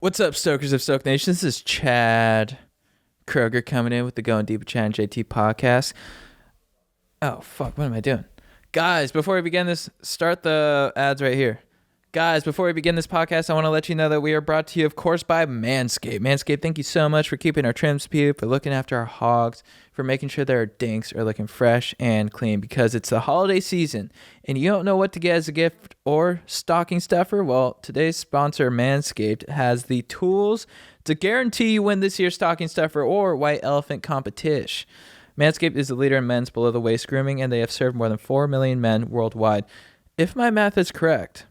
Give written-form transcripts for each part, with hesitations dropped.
What's up, Stokers of Stoke Nation? This is Chad Kroger coming in with the Going Deep with Chad and JT podcast. Oh, fuck. What am I doing? Guys, before we begin this, start the ads right here. Guys, before we begin this podcast, I want to let you know that we are brought to you, of course, by Manscape. Manscape, thank you so much for keeping our trims peeled, for looking after our hogs, for making sure that our dinks are looking fresh and clean, because it's the holiday season and you don't know what to get as a gift or stocking stuffer. Well, today's sponsor, Manscaped, has the tools to guarantee you win this year's stocking stuffer or white elephant competition. Manscaped is the leader in men's below-the-waist grooming, and they have served more than 4 million men worldwide. If my math is correct,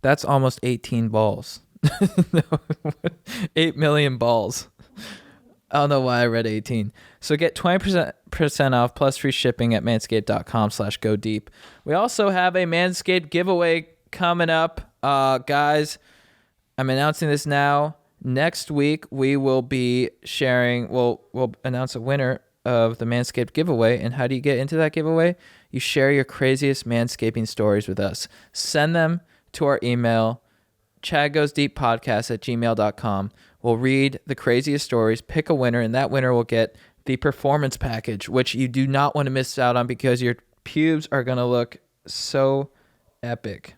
that's almost 18 balls. No, 8 million balls. I don't know why I read 18. So get 20% off plus free shipping at manscaped.com/go deep. We also have a Manscaped giveaway coming up. Guys, I'm announcing this now. Next week, we will be sharing, we'll announce a winner of the Manscaped giveaway. And how do you get into that giveaway? You share your craziest manscaping stories with us. Send them to our email, chadgoesdeeppodcast@gmail.com. We'll read the craziest stories, pick a winner, and that winner will get the performance package, which you do not want to miss out on because your pubes are going to look so epic.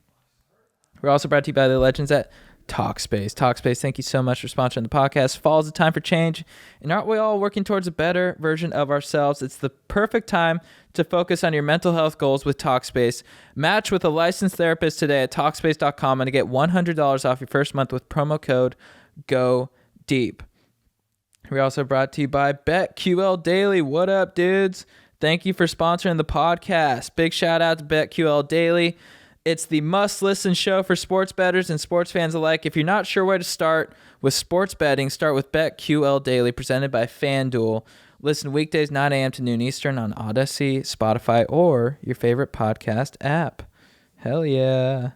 We're also brought to you by the legends at Talkspace. Talkspace, thank you so much for sponsoring the podcast. Fall is a time for change, and aren't we all working towards a better version of ourselves? It's the perfect time to focus on your mental health goals with Talkspace. Match with a licensed therapist today at Talkspace.com and get $100 off your first month with promo code GODEEP. We're also brought to you by BetQL Daily. What up, dudes? Thank you for sponsoring the podcast. Big shout out to BetQL Daily. It's the must-listen show for sports bettors and sports fans alike. If you're not sure where to start with sports betting, start with BetQL Daily, presented by FanDuel. Listen weekdays 9 a.m. to noon Eastern on Odyssey, Spotify, or your favorite podcast app. Hell yeah.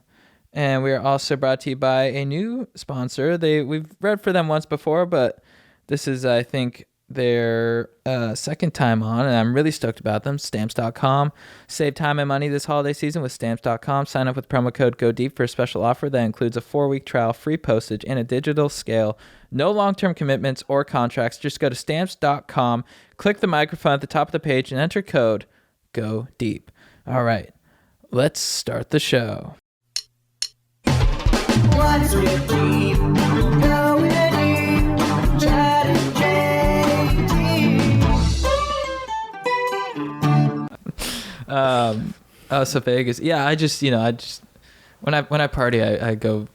And we are also brought to you by a new sponsor. We've read for them once before, but this is, I think, their second time on, and I'm really stoked about them. Stamps.com. Save time and money this holiday season with Stamps.com. Sign up with promo code GODEEP for a special offer that includes a 4-week trial, free postage, and a digital scale. No long-term commitments or contracts. Just go to Stamps.com, click the microphone at the top of the page, and enter code GODEEP. All right, let's start the show. What's with deep? Going deep. Chad and So Vegas. Yeah, I just when I party, I go,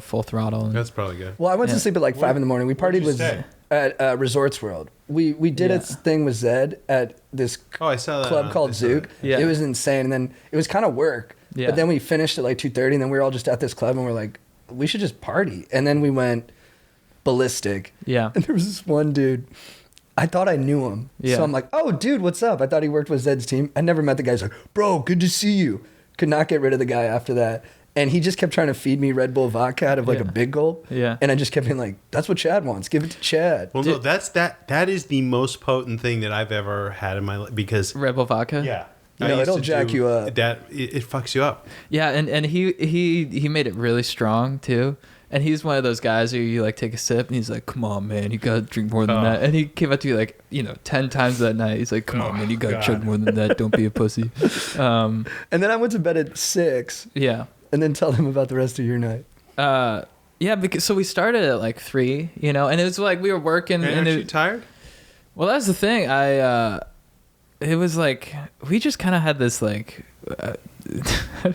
full throttle. And, That's probably good. Well, I went to sleep at like 5 in the morning. We partied with stay? at Resorts World. We did a thing with Zed at this I saw that club called Zook. Yeah. It was insane. And then it was kind of work. Yeah. But then we finished at like 2:30, and then we were all just at this club, and we're like, we should just party. And then we went ballistic. Yeah. And there was this one dude. I thought I knew him. Yeah. So I'm like, oh, dude, what's up? I thought he worked with Zed's team. I never met the guy. He's like, bro, good to see you. Could not get rid of the guy after that. And he just kept trying to feed me Red Bull vodka out of like a big gulp. Yeah. And I just kept being like, that's what Chad wants. Give it to Chad. Well, no, that is the most potent thing that I've ever had in my life because Red Bull vodka. yeah, You know, I used it'll to jack do you up. That it fucks you up. Yeah, and he made it really strong too. And he's one of those guys who you like take a sip and he's like, "Come on, man, you gotta drink more than that." And he came up to you like 10 times that night. He's like, "Come on, man, you gotta chug more than that. Don't be a pussy." And then I went to bed at 6. Yeah. And then tell them about the rest of your night. Yeah, because so we started at like 3, and it was like we were working. And aren't you tired? Well, that's the thing. It was like we just kind of had this like.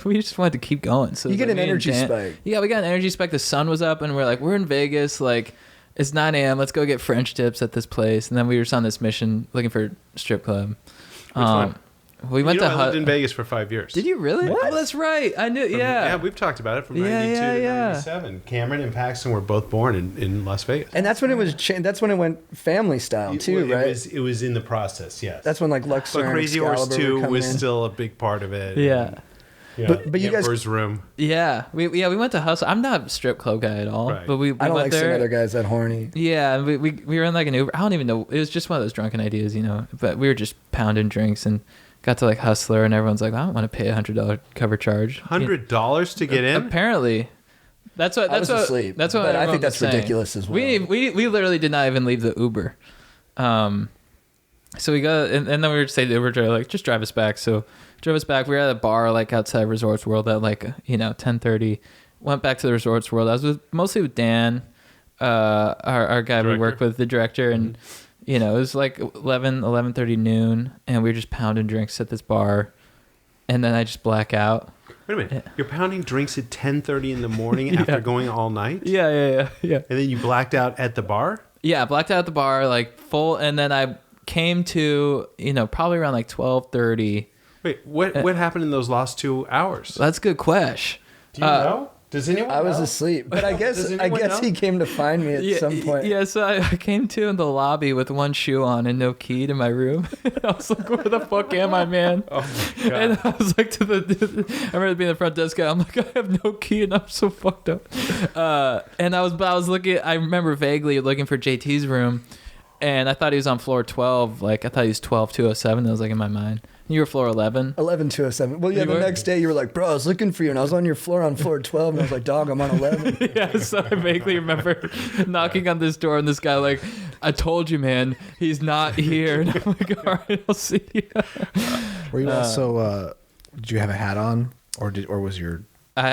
We just wanted to keep going. So you get like an energy spike. Yeah, we got an energy spike. The sun was up, and we're like, we're in Vegas. Like, it's 9 a.m. Let's go get French tips at this place. And then we were just on this mission looking for a strip club. Which one? We went to. I lived in Vegas for 5 years. Did you really? What? Oh, that's right. I knew. Yeah, we've talked about it from 92 to 97. Cameron and Paxton were both born in Las Vegas. And that's when it was. That's when it went family style too, right? It was in the process. Yes. That's when like Luxor But and Crazy Horse Excalibur were 2 coming was in. still a big part of it. Yeah. Yeah, But you guys- Emperor's Room. Yeah. We went to Hustle. I'm not a strip club guy at all, Right. but we I don't went like there. seeing other guys that horny. Yeah, and we were in like an Uber. I don't even know. It was just one of those drunken ideas, But we were just pounding drinks and got to like Hustler, and everyone's like, I don't want to pay $100 cover charge. $100 to get in? Apparently, That's what. I was asleep. That's what. But I everyone think that's was saying. ridiculous as well. We literally did not even leave the Uber. So we got and then we were saying the Uber driver like just drive us back. So drove us back. We were at a bar like outside Resorts World at like 10:30. Went back to the Resorts World. I was mostly with Dan, our guy we work with, the director, and it was like 11:30 noon, and we were just pounding drinks at this bar, and then I just black out. Wait a minute. You're pounding drinks at 10:30 in the morning after going all night? Yeah. And then you blacked out at the bar? Yeah, blacked out at the bar, like full, and then I came to, probably around like 12:30. Wait, what happened in those last 2 hours? That's a good question. Do you know? Does anyone know? I was asleep, but I guess he came to find me at some point. Yeah, so I came to in the lobby with one shoe on and no key to my room. I was like, where the fuck am I, man? Oh my God. And I was like I remember being the front desk guy. I'm like, I have no key and I'm so fucked up. And I was looking. I remember vaguely looking for JT's room, and I thought he was on floor 12. Like I thought he was 12207. That was like in my mind. You were floor 11. 11207. Well, yeah. You The were? next day, you were like, "Bro, I was looking for you, and I was on your floor on floor 12." And I was like, "Dog, I'm on 11." Yeah, so I vaguely remember knocking on this door, and this guy like, "I told you, man, he's not here." And I'm like, "All right, I'll see you." Were you also? Did you have a hat on, or was your? I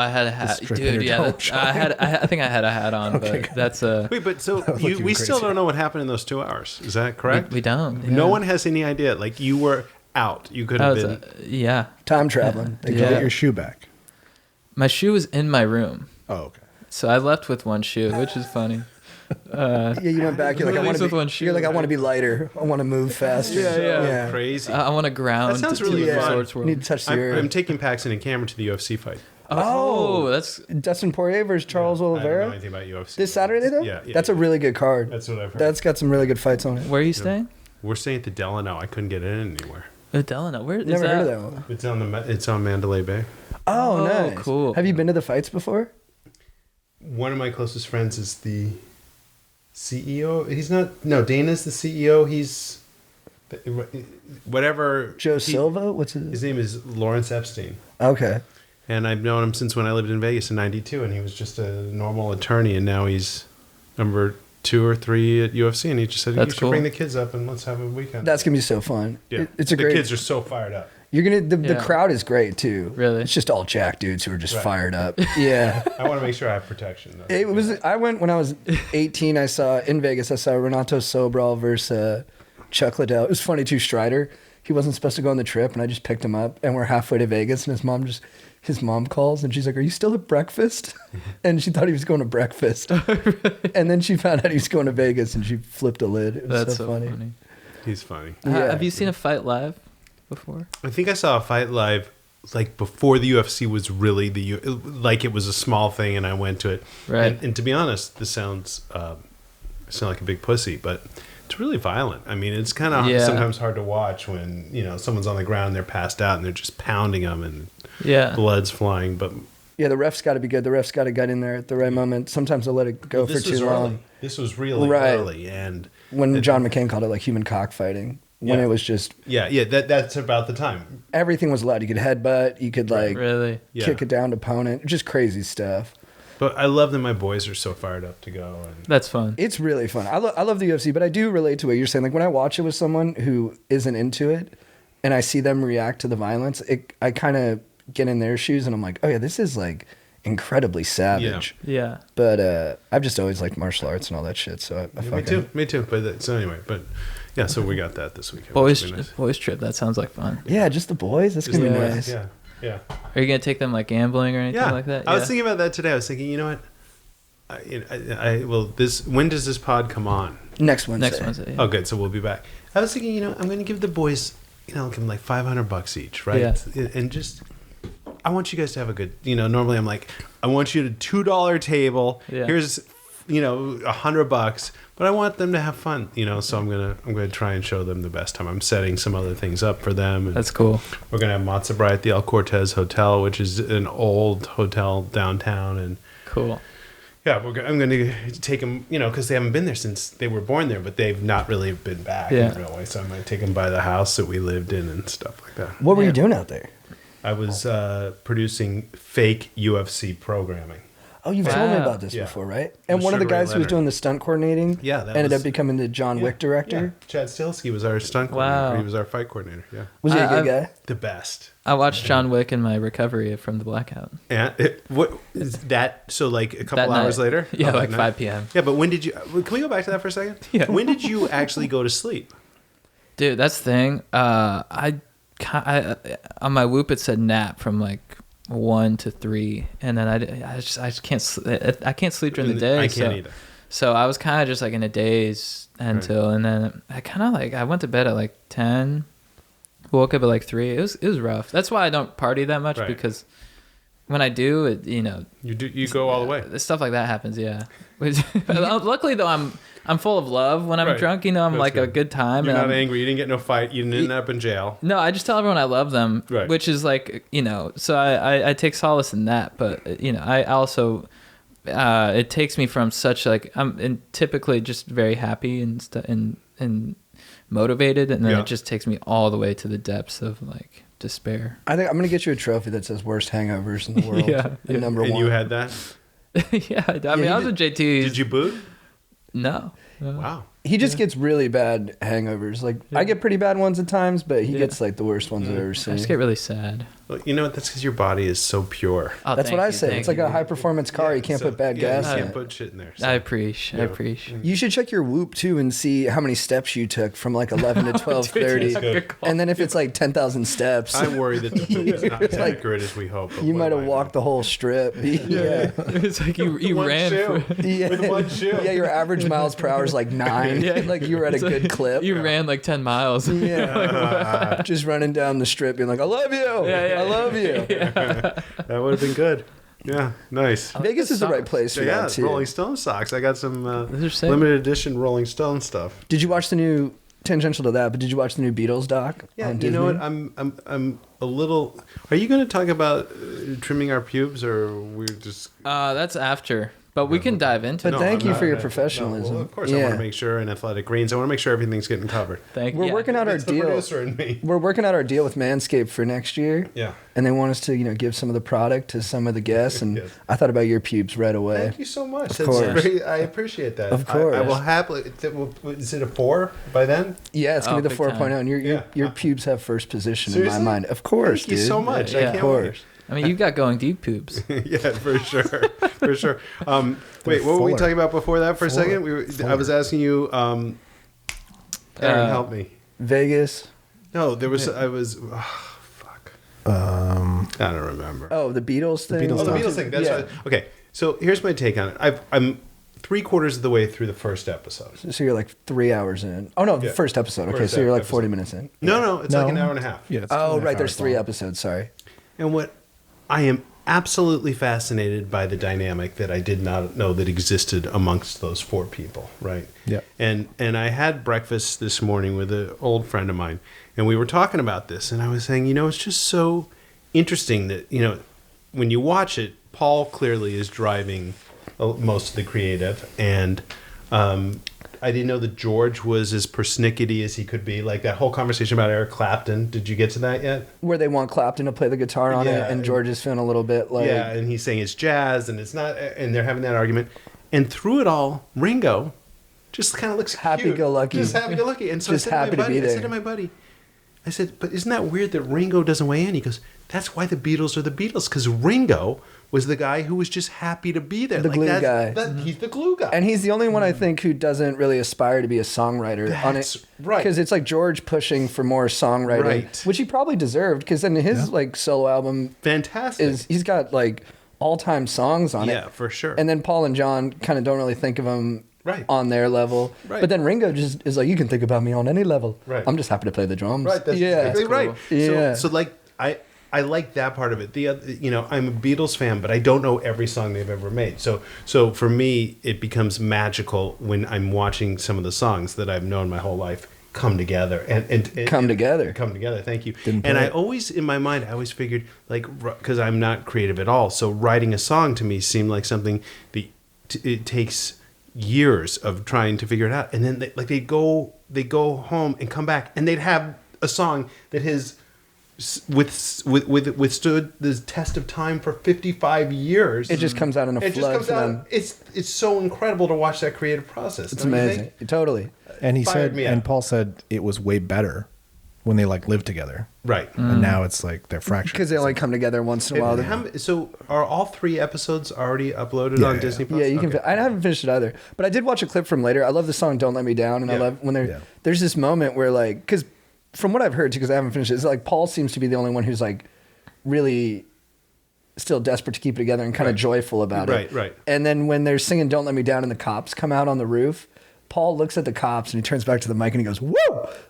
had a hat, strip dude. in your Yeah, toe I think I had a hat on, Okay, but that's Wait, but so looking we still crazy. don't know what happened in those 2 hours. Is that correct? we don't. No yeah. one has any idea. Like you were out. You could I have was, been. yeah. Time traveling. They Did call you it. get your shoe back? My shoe was in my room, Oh, okay. so I left with one shoe, which is funny. Yeah, you went back. You're like, I want Leaves with to one be. shoe, You're like, I right? want to be lighter. I want to move faster. Yeah. Crazy. I want to ground. That sounds to really the fun. Resorts World. Need to touch the I'm earth. taking Paxton and Cameron to the UFC fight. Oh, that's Dustin Poirier versus Charles I don't know Oliveira. anything about UFC. This Saturday though. Yeah. That's a really good card. That's what I've heard. That's got some really good fights on it. where are you staying? We're staying at the Delano. I couldn't get in anywhere. Delano. Where is Never that? heard of that one. It's on Mandalay Bay. Oh, Oh, nice. cool. Have you been to the fights before? One of my closest friends is the CEO. He's not. No, Dana's the CEO. He's whatever. Joe Silva? What's his? His name is Lawrence Epstein. Okay. And I've known him since when I lived in Vegas in '92, and he was just a normal attorney, and now he's number 2 or 3 at UFC, and he just said, That's "You should cool. bring the kids up and let's have a weekend." That's gonna be so fun. yeah. It's a the great. kids are so fired up. You're gonna. The Yeah. crowd is great too. Really? It's just all jack dudes who are just Right. fired up. Yeah. I want to make sure I have protection. Though. It was. I went when I was 18. I saw in Vegas. I saw Renato Sobral versus Chuck Liddell. It was funny too. Strider. He wasn't supposed to go on the trip, and I just picked him up. And we're halfway to Vegas, and his mom calls, and she's like, "Are you still at breakfast?" And she thought he was going to breakfast. And then she found out he was going to Vegas, and she flipped a lid. It was That's so funny. He's funny. Yeah. Have you seen a fight live before? I think I saw a fight live, like before the UFC was really like it was a small thing, and I went to it. Right. And to be honest, this sounds like a big pussy, but it's really violent. I mean, it's kind of Yeah. sometimes hard to watch when someone's on the ground, they're passed out, and they're just pounding them, and Yeah. blood's flying. But Yeah, the ref's got to be good. The ref's got to get in there at the right moment. Sometimes they'll let it go for this was too early. long. This was really Right. early, and When John McCain called it like human cockfighting, when Yeah. it was just yeah, that's about the time. everything was allowed. You could headbutt, you could like Really? Yeah. kick it down to opponent, just crazy stuff. But I love that my boys are so fired up to go. And That's fun. It's really fun. I love the UFC, but I do relate to what you're saying. Like when I watch it with someone who isn't into it, and I see them react to the violence, I kind of get in their shoes, and I'm like, oh yeah, this is like incredibly savage. Yeah. But I've just always liked martial arts and all that shit. So I fucking me too. But so anyway, but yeah, so we got that this weekend. which will be nice. Boys trip. That sounds like fun. yeah, just the boys. That's gonna be Yeah. nice. Yeah. Are you gonna take them like gambling or anything like that? I was thinking about that today. I was thinking, you know what? When does this pod come on? Next Wednesday. Next Wednesday. Oh, good. So we'll be back. I was thinking, I'm going to give the boys, I'll give them like $500 each, right? Yeah. And just, I want you guys to have a good, normally I'm like, I want you to $2 table. Yeah. Here's, $100, but I want them to have fun, so I'm going to try and show them the best time. I'm setting some other things up for them. And That's cool. we're going to have matzo brie at the El Cortez Hotel, which is an old hotel downtown. And Cool. yeah, I'm going to take them, because they haven't been there since they were born there, but they've not really been back in a real way. So I'm going to take them by the house that we lived in and stuff like that. What were you doing out there? I was producing fake UFC programming. Oh, you've told me Wow. about this Yeah. before, right? And With one of the Sugar Ray guys who was Leonard. doing the stunt coordinating Yeah, that ended was- up becoming the John Wick director. Yeah. Chad Stileski was our stunt Wow. coordinator. He was our fight coordinator. Yeah. Was he a good I- guy? The best. I watched John Wick in my recovery from the blackout. And what is that? So like a couple That hours night. later? Yeah, Oh, that like night? 5 p.m. Yeah, but when did you? Can we go back to that for a second? Yeah. When did you actually go to sleep? Dude, that's the thing. I on my Whoop it said nap from like 1 to 3, and then I just can't I can't sleep during the day. I can't either. So I was kind of just like in a daze until, and then I kind of like I went to bed at like 10, woke up at like 3. It was rough. That's why I don't party that much, Right. because when I do it, you know, You go all the way. stuff like that happens. Yeah. Luckily though, I'm full of love when I'm Right. drunk. You know, I'm That's like a good. good time. You're and not I'm- angry. You didn't get no fight. You didn't end up in jail. No, I just tell everyone I love them, Right. which is like, you know, so I take solace in that. But, you know, I also, it takes me from such like, typically just very happy and motivated. And then Yeah. it just takes me all the way to the depths of like despair. I think I'm gonna get you a trophy that says worst hangovers in the world. Yeah, and yeah. number And one. you had that? Yeah. I mean, I was with JT. Did you boot? No. Wow. He just gets really bad hangovers. Like I get pretty bad ones at times, but he gets like the worst ones I've ever I seen. just get really sad. Well, you know what? That's because your body is so pure. Oh, That's thank what I you, say. thank It's like you. a high performance car. You can't So- put bad yeah, gas You in can't it. put shit in there. I appreciate. You should check your Whoop too and see how many steps you took from like 11 to 12:30. good. And then if it's like 10,000 steps, I worry that the poop is not as accurate as we hope. but you what might do have I walked the whole strip. Yeah. It's like you One ran. shoe. Yeah. With one shoe. Yeah, your average miles per hour is like 9. Yeah. Like you were at a It's good like, clip. You ran like 10 miles. Yeah. Just running down the strip being like, I love you. Yeah. I love you. That would have been good. Yeah, nice. Vegas is the right place for Yeah, that too. Rolling Stone socks. I got some Those are sick. limited edition Rolling Stone stuff. Did you watch the new tangential to that? But did you watch the new Beatles doc? Yeah, on you know what? Disney? I'm a little. Are you going to talk about trimming our pubes, or we're just? That's after, but we can dive into But it. thank I'm you not- for your no, professionalism. well, of course, I want to make sure in Athletic Greens. I want to make sure everything's getting covered. Thank We're yeah. working out our It's the deal. producer in me. We're working out our deal with Manscaped for next year. Yeah. And they want us to, give some of the product to some of the guests. And Yes. I thought about your pubes right away. Thank you so much. Of course. I appreciate that. Of course. I will happily. Is it a 4 by then? Yeah, it's gonna Oh, be the big 4.0, time. and your Yeah. pubes have first position Seriously? in my mind. Of course, Thank you dude. so much. Yeah, I of can't course. wait. I mean, you got going deep poops. Yeah, for sure, for sure. Wait, what were we fuller. talking about before that? For a Fuller. second, I was asking you. Aaron, help me. Vegas. No, there was. I was. Oh, fuck. I don't remember. Oh, the Beatles thing. Beatles Oh, the doc. Beatles thing. That's Yeah. right. Okay, so here's my take on it. I'm 3/4 of the way through the first episode. So you're like 3 hours in. Oh no, the Yeah. first episode. Okay, First so you're like episode. 40 minutes in. No, it's like No. an hour and a half. Yeah. it's Oh 2.5 right, there's hours 3 long. episodes. Sorry. And what I am absolutely fascinated by the dynamic that I did not know that existed amongst those 4 people, right? Yeah. And I had breakfast this morning with an old friend of mine, and we were talking about this, and I was saying, it's just so interesting that, when you watch it, Paul clearly is driving most of the creative, and I didn't know that George was as persnickety as he could be. Like that whole conversation about Eric Clapton. Did you get to that yet? Where they want Clapton to play the guitar on Yeah. it, and George is feeling a little bit like. Yeah, and he's saying it's jazz and it's not, and they're having that argument. And through it all, Ringo just kind of looks cute. Happy-go-lucky. Just happy-go-lucky. And so Just I said happy to to my be buddy, there. I said to my buddy, I said, but isn't that weird that Ringo doesn't weigh in? He goes, that's why the Beatles are the Beatles, because Ringo was the guy who was just happy to be there. The glue that's- guy. He's the glue guy. And he's the only one I think who doesn't really aspire to be a songwriter on That's it. right. Because it's like George pushing for more songwriting, Right. which he probably deserved. Because then his like solo album Fantastic. he's got like all-time songs on it. Yeah, for sure. And then Paul and John kind of don't really think of him Right. on their level. Right. But then Ringo just is like, you can think about me on any level. Right. I'm just happy to play the drums. Right, that's yeah. exactly right. Yeah. So like I like that part of it. The other, I'm a Beatles fan, but I don't know every song they've ever made. So for me, it becomes magical when I'm watching some of the songs that I've known my whole life come together and Come together. Come together. Thank you. Didn't And play I it. always, in my mind, I always figured because I'm not creative at all. So writing a song to me seemed like something that it takes years of trying to figure it out. And then they go home and come back and they'd have a song that has withstood the test of time for 55 years. It just comes out in a It just flood comes for out. them. It's so incredible to watch that creative process. It's don't you amazing. think? Totally. And he Fired said, me and up. Paul said it was way better when they like lived together. Right. And now it's like they're fractured. Because they only come together once in a while. So are all 3 episodes already uploaded on Disney Plus? Yeah, you can. Okay. I haven't finished it either, but I did watch a clip from later. I love the song "Don't Let Me Down," and I Yeah. love when Yeah. there's this moment where like, because from what I've heard, because I haven't finished it, it's like Paul seems to be the only one who's like really still desperate to keep it together and kind of Right. joyful about it. Right. And then when they're singing "Don't Let Me Down" and the cops come out on the roof, Paul looks at the cops and he turns back to the mic and he goes, "Woo!"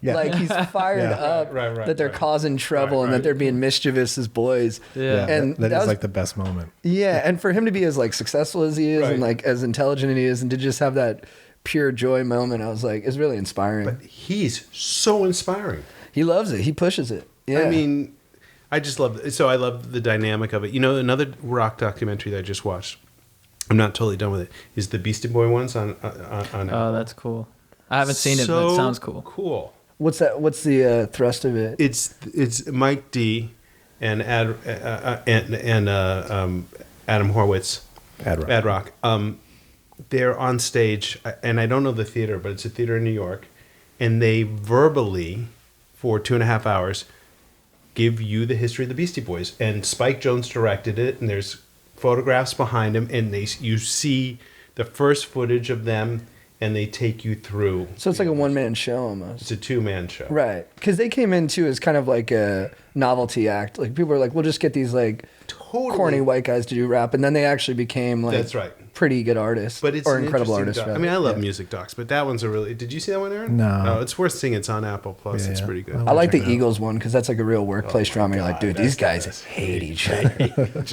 Yeah. Like he's fired Yeah. up Right, that they're right. causing trouble and Right. that they're being mischievous as boys. Yeah. And that that is was- like the best moment. Yeah, and for him to be as like successful as he is Right. and like as intelligent as he is, and to just have that pure joy moment, I was like, it's really inspiring. But he's so inspiring. He loves it. He pushes it. Yeah. I mean, I just love it. So I love the dynamic of it. You know, another rock documentary that I just watched, I'm not totally done with it, is the Beastie Boy ones on Oh, that's cool. I haven't seen it, but So it sounds cool. Cool. what's that? What's the thrust of it? It's Mike D and Adam Horowitz. Ad Rock. They're on stage, and I don't know the theater, but it's a theater in New York, and they verbally, for 2.5 hours, give you the history of the Beastie Boys. And Spike Jonze directed it, and there's photographs behind him, and you see the first footage of them, and they take you through. So it's like a one-man show almost. It's a 2-man show. Right. Because they came in too as kind of like a novelty act. Like people were like, we'll just get these like Totally. corny white guys to do rap. And then they actually became like That's right. pretty good artists. But it's or an incredible interesting artists. doc. I rather. mean, I love Yeah. music docs, but that one's a really. Did you see that one, Aaron? No. No, it's worth seeing. It's on Apple Plus. Yeah, It's yeah. pretty good. Well, I like check the it out. Eagles one because that's like a real workplace drama. You're like, dude, these guys hate each other.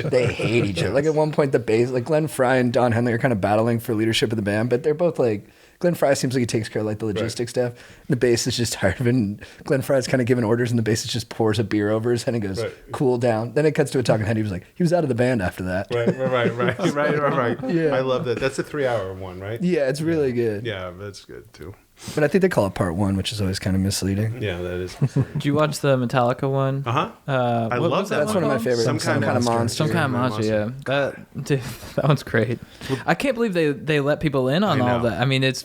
They hate each other. Like at one point, the bass, like Glenn Fry and Don Henley are kind of battling for leadership of the band, but they're both like, Glenn Fry seems like he takes care of like the logistic stuff. The bass is just tired of it. And Glenn Fry's kind of giving orders, and the bassist just pours a beer over his head and goes, Right. cool down. Then it cuts to a talking head. He was like, he was out of the band after that. Right. Yeah. I love that. That's a 3-hour one, right? Yeah, it's really good. Yeah, that's good too. But I think they call it part one, which is always kind of misleading. Yeah, that is. Did you watch the Metallica one? Uh-huh. I love was that That's one of my called? favorites. Some Some, Kind kind of of Monster. monster. Some kind of monster, yeah. That one's great. I can't believe they let people in on I all know. that. I mean, it's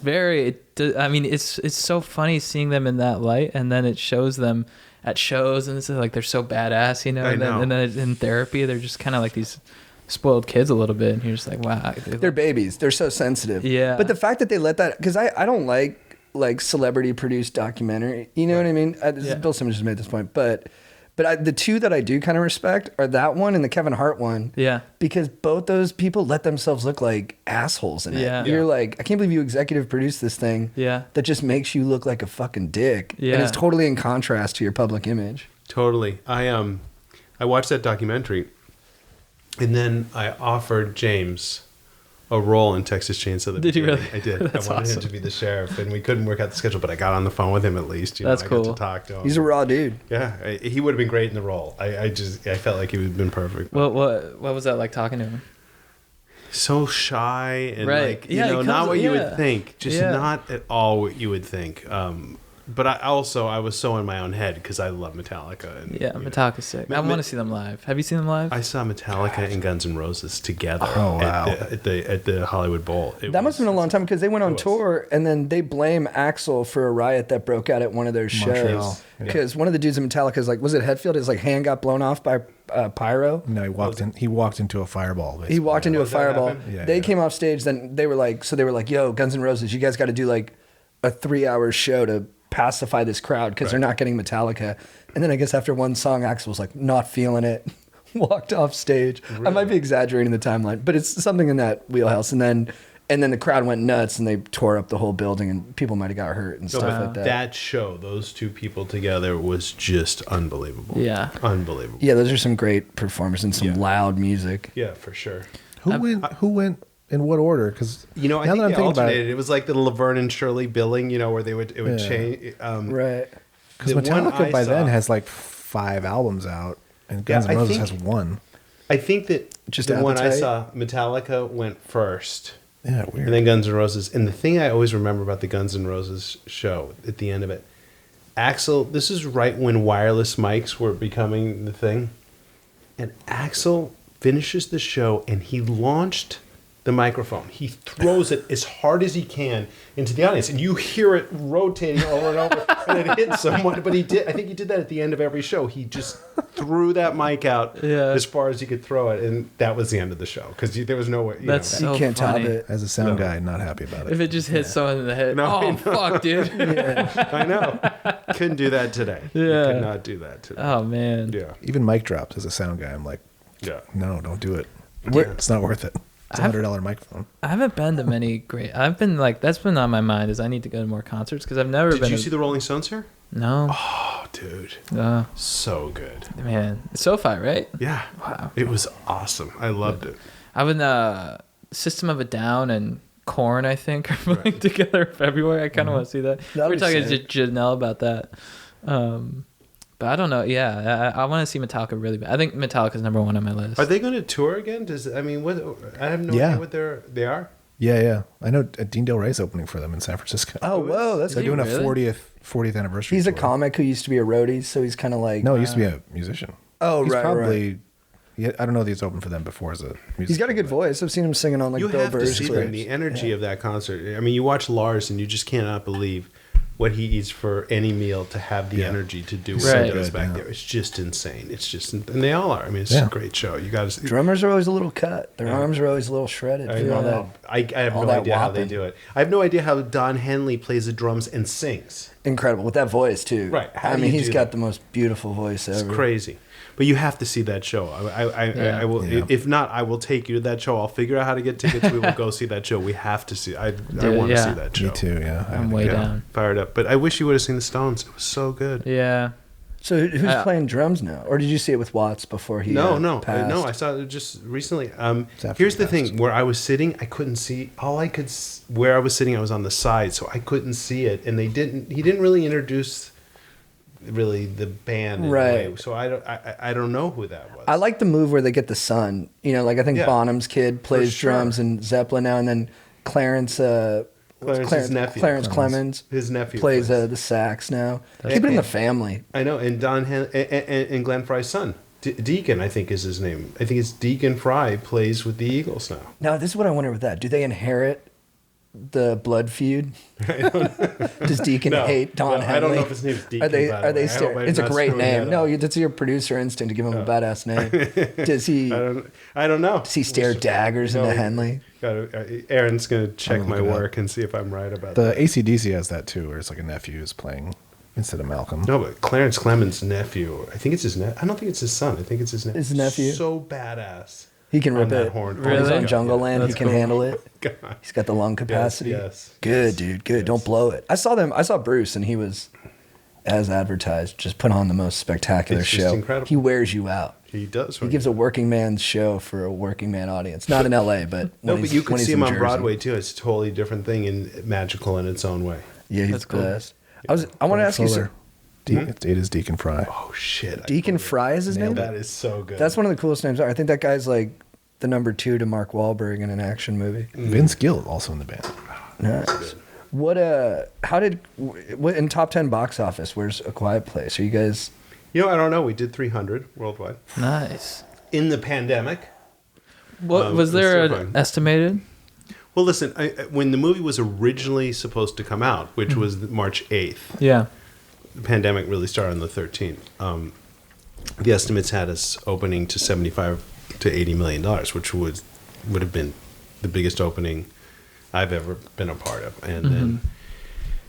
it's so funny seeing them in that light, and then it shows them at shows, and it's like they're so badass, you know. I And then, know. and then in therapy, they're just kind of like these spoiled kids a little bit, and you're just like, wow. They're babies. They're so sensitive. Yeah. But the fact that they let that, because I don't like celebrity produced documentary. You know what I mean? Yeah. Bill Simmons just made this point, but the two that I do kind of respect are that one and the Kevin Hart one. Yeah. Because both those people let themselves look like assholes in it. Yeah. You're Yeah. like, I can't believe you executive produced this thing. Yeah. That just makes you look like a fucking dick. Yeah. And it's totally in contrast to your public image. Totally. I watched that documentary, and then I offered James a role in Texas Chainsaw. Did you beginning. really? I did. That's I wanted him awesome. to be the sheriff, and we couldn't work out the schedule, but I got on the phone with him at least. That's I cool. got to talk to him. He's a raw dude. Yeah, he would have been great in the role. I felt like he would have been perfect. What was that like talking to him? So shy and Right. like Yeah, he not comes- what you yeah. would think. Just Yeah. not at all what you would think. But I was so in my own head because I love Metallica. And, Yeah, you know. Metallica's sick. I want to see them live. Have you seen them live? I saw Metallica and Guns N' Roses together Oh, wow. at the Hollywood Bowl. That must have been a long time because they went on was. tour and then they blame Axl for a riot that broke out at one of their Montreal. shows. Because one of the dudes in Metallica is like, was it Hetfield? His like hand got blown off by pyro. No, he walked into a fireball. Basically. He walked into a Did that fireball. happen? Yeah, They yeah. came off stage. Then they were like, yo, Guns N' Roses, you guys got to do like a 3-hour show to pacify this crowd because they're not getting Metallica. And then I guess after one song, Axl was like, not feeling it, walked off stage. I might be exaggerating the timeline, but it's something in that wheelhouse. And then the crowd went nuts and they tore up the whole building and people might have got hurt and No, stuff but like that. that show, those two people together, was just unbelievable. Yeah. Unbelievable. Yeah, those are some great performers and some Yeah. loud music. Yeah, for sure. Who went in what order? Because You know, I now think that I'm they thinking about alternated. it, It was like the Laverne and Shirley billing, where it would Yeah. change. Right. because the one Metallica I by then saw- has like 5 albums out, and Guns Yeah, N' I Roses think- has 1. I think that Just the one I Appetite? saw, Metallica went first, Yeah, weird. and then Guns N' Roses. And the thing I always remember about the Guns N' Roses show at the end of it, Axel, this is right when wireless mics were becoming the thing. And Axel finishes the show and he launched the microphone. He throws it as hard as he can into the audience, and you hear it rotating over and over, and it hits someone. But I think he did that at the end of every show. He just threw that mic out as far as he could throw it, and that was the end of the show because there was no way. That's so you can't funny. top it. As a sound guy, not happy about it. If it just hits someone in the head. No, I Oh, know. fuck, dude. I know. Couldn't do that today. Yeah. Could not do that today. Oh, man. Yeah. Even mic drops as a sound guy, I'm like, Yeah. no, don't do it. It's not worth it. It's a $100 microphone. I haven't been to many great. I've been like, that's been on my mind is I need to go to more concerts because I've never Did been. you see the Rolling Stones here? No. Oh, dude. So good. Man. SoFi, right? Yeah. Wow. It was awesome. I loved it. I would System of a Down and Korn, I think, are playing together in February. I kind of want to see that. That'd We're be talking to sick. Janelle about that. But I don't know. Yeah, I want to see Metallica really bad. I think Metallica's number one on my list. Are they going to tour again? What? I have no idea what they are. Yeah. I know Dean Del Rey's opening for them in San Francisco. Oh, whoa, that's They're Is he doing really? a 40th anniversary He's a tour. comic who used to be a roadie, so he's kind of like No, he used to be a musician. Oh, he's right, probably, Yeah, I don't know if he's opened for them before as a musician. he's got a good voice. I've seen him singing on like You Bill have to Burr's see clips. them. The energy of that concert. I mean, you watch Lars and you just cannot believe what he eats for any meal to have the energy to do what Right. he does Good, back yeah. there. It's just insane. It's just, and they all are. I mean, it's Yeah. a great show. You got to see. Drummers are always a little cut. Their arms are always a little shredded. I from all know. that I have all no that idea how they whopping. do it. I have no idea how Don Henley plays the drums and sings. incredible with that voice too. Right. How I do mean, you he's do got that? the most beautiful voice It's ever. crazy. But you have to see that show. I will. Yeah. If not, I will take you to that show. I'll figure out how to get tickets. We will go see that show. We have to see. I want to yeah. see that show. Me too, yeah. I'm way down. Fired up. But I wish you would have seen the Stones. It was so good. Yeah. So who's playing drums now? Or did you see it with Watts before he No. passed? I saw it just recently. after Here's he the thing: passed. where I was sitting, I couldn't see. Where I was sitting, I was on the side, so I couldn't see it. And he didn't really introduce the band in a Right. way. So I don't know who that was. I like the move where they get the son. You know, like I think Yeah. Bonham's kid plays sure. drums and Zeppelin now, and then Clarence, Clarence's nephew. Clarence Clemens His nephew plays plays. the sax now. That's Keep it in cool. the family. I know, and and Glenn Fry's son, Deacon, I think is his name. I think it's Deacon Fry plays with the Eagles now. Now, this is what I wonder with that. Do they inherit the blood feud? Does Deacon hate Don Henley? I don't know if his name's Deacon. Are they? by the Are they? way. I hope I'm It's a not great screwing name. that No, up. that's your producer instinct to give him a badass name. Does he? I don't know. Does he stare daggers into Henley? Aaron's gonna check gonna my look it up. work and see if I'm right about The that. AC/DC has that too, where it's like a nephew is playing instead of Malcolm. No, but Clarence Clemens' nephew. I think it's his nephew. I don't think it's his son. I think it's his nephew. His nephew? So badass. He can on rip that it. horn. Really? He's on God, Jungle yeah. Land. He That's can cool. handle it. God. He's got the lung capacity. yes, Good, yes, dude. Good. yes. Don't blow it. I saw Bruce, and he was, as advertised, just put on the most spectacular It's just show. incredible. He wears you out. He does. He gives a working man's show for a working man audience. Not in L.A., but No, when but he's- you can when he's see in him on Jersey. Broadway too. It's a totally different thing and magical in its own way. Yeah, he's That's the cool. best. I want to ask you, Fuller. sir, It is Deacon Fry. Oh shit! Deacon Fry is his name? That is so good. That's one of the coolest names. I think that guy's like the number 2 to Mark Wahlberg in an action movie. Vince Gill also in the band. Nice. What in top 10 box office? Where's A Quiet Place? Are you guys? I don't know. We did 300 worldwide Nice. in the pandemic. What was it's there still an fine. estimated? Well, listen. When the movie was originally supposed to come out, which was March 8th, Yeah. the pandemic really started on the 13th. The estimates had us opening to $75 to $80 million, which would have been the biggest opening I've ever been a part of. And then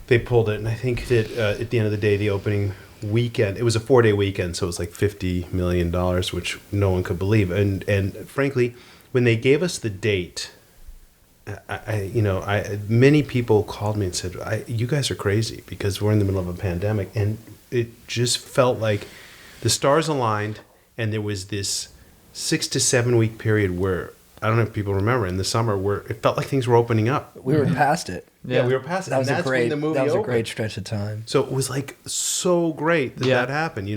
they pulled it, and I think that at the end of the day, the opening weekend, it was a 4-day weekend, so it was like $50 million, which no one could believe. And frankly, when they gave us the date, many people called me and said, "You guys are crazy because we're in the middle of a pandemic," and it just felt like the stars aligned, and there was this 6 to 7 week period where I don't know if people remember in the summer where it felt like things were opening up. We were past it. Yeah, we were past it. That was and a that's great. when the movie That was a opened. great stretch of time. So it was like so great that Yeah. that happened,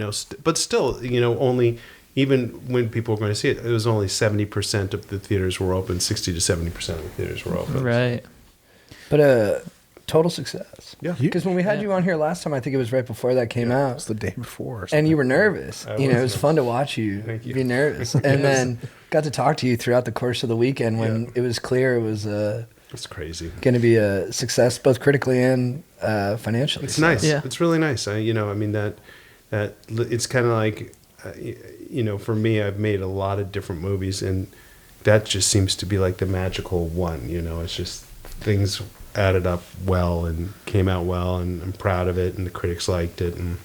but still, only. Even when people were going to see it, it was only 70% of the theaters were open. 60 to 70% of the theaters were open. Right. But total success. Yeah. Because when we had you on here last time, I think it was right before that came out. It's the day before. or And something. you were nervous. I You know, it was was fun to watch you, Thank you. be nervous. And then got to talk to you throughout the course of the weekend when it was clear it was It's crazy. going to be a success, both critically and financially. It's nice. Yeah. It's really nice. I mean that it's kind of like, for me, I've made a lot of different movies, and that just seems to be like the magical one. It's just things added up well and came out well, and I'm proud of it, and the critics liked it. And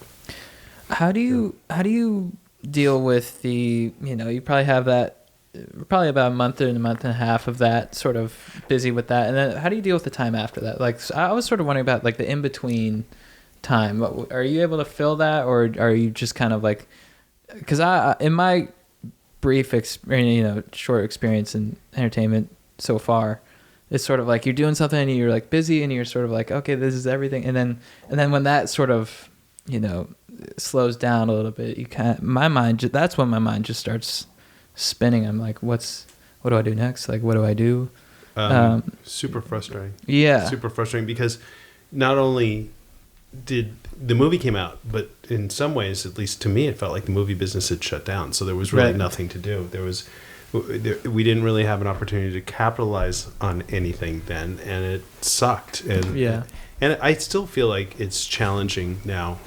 How do you deal with the, you probably have that, probably about a month and a half of that, sort of busy with that, and then how do you deal with the time after that? Like, so I was sort of wondering about like the in between time. Are you able to fill that, or are you just kind of like, because in my brief experience, short experience in entertainment so far, it's sort of like you're doing something and you're like busy and you're sort of like, okay, this is everything, and then when that sort of slows down a little bit, that's when my mind just starts spinning. I'm like, what do I do next? Like, what do I do? super frustrating. Yeah. Super frustrating, because not only did the movie came out, but in some ways, at least to me, it felt like the movie business had shut down. So there was really Right. nothing to do. We didn't really have an opportunity to capitalize on anything then, and it sucked. And Yeah. and I still feel like it's challenging now,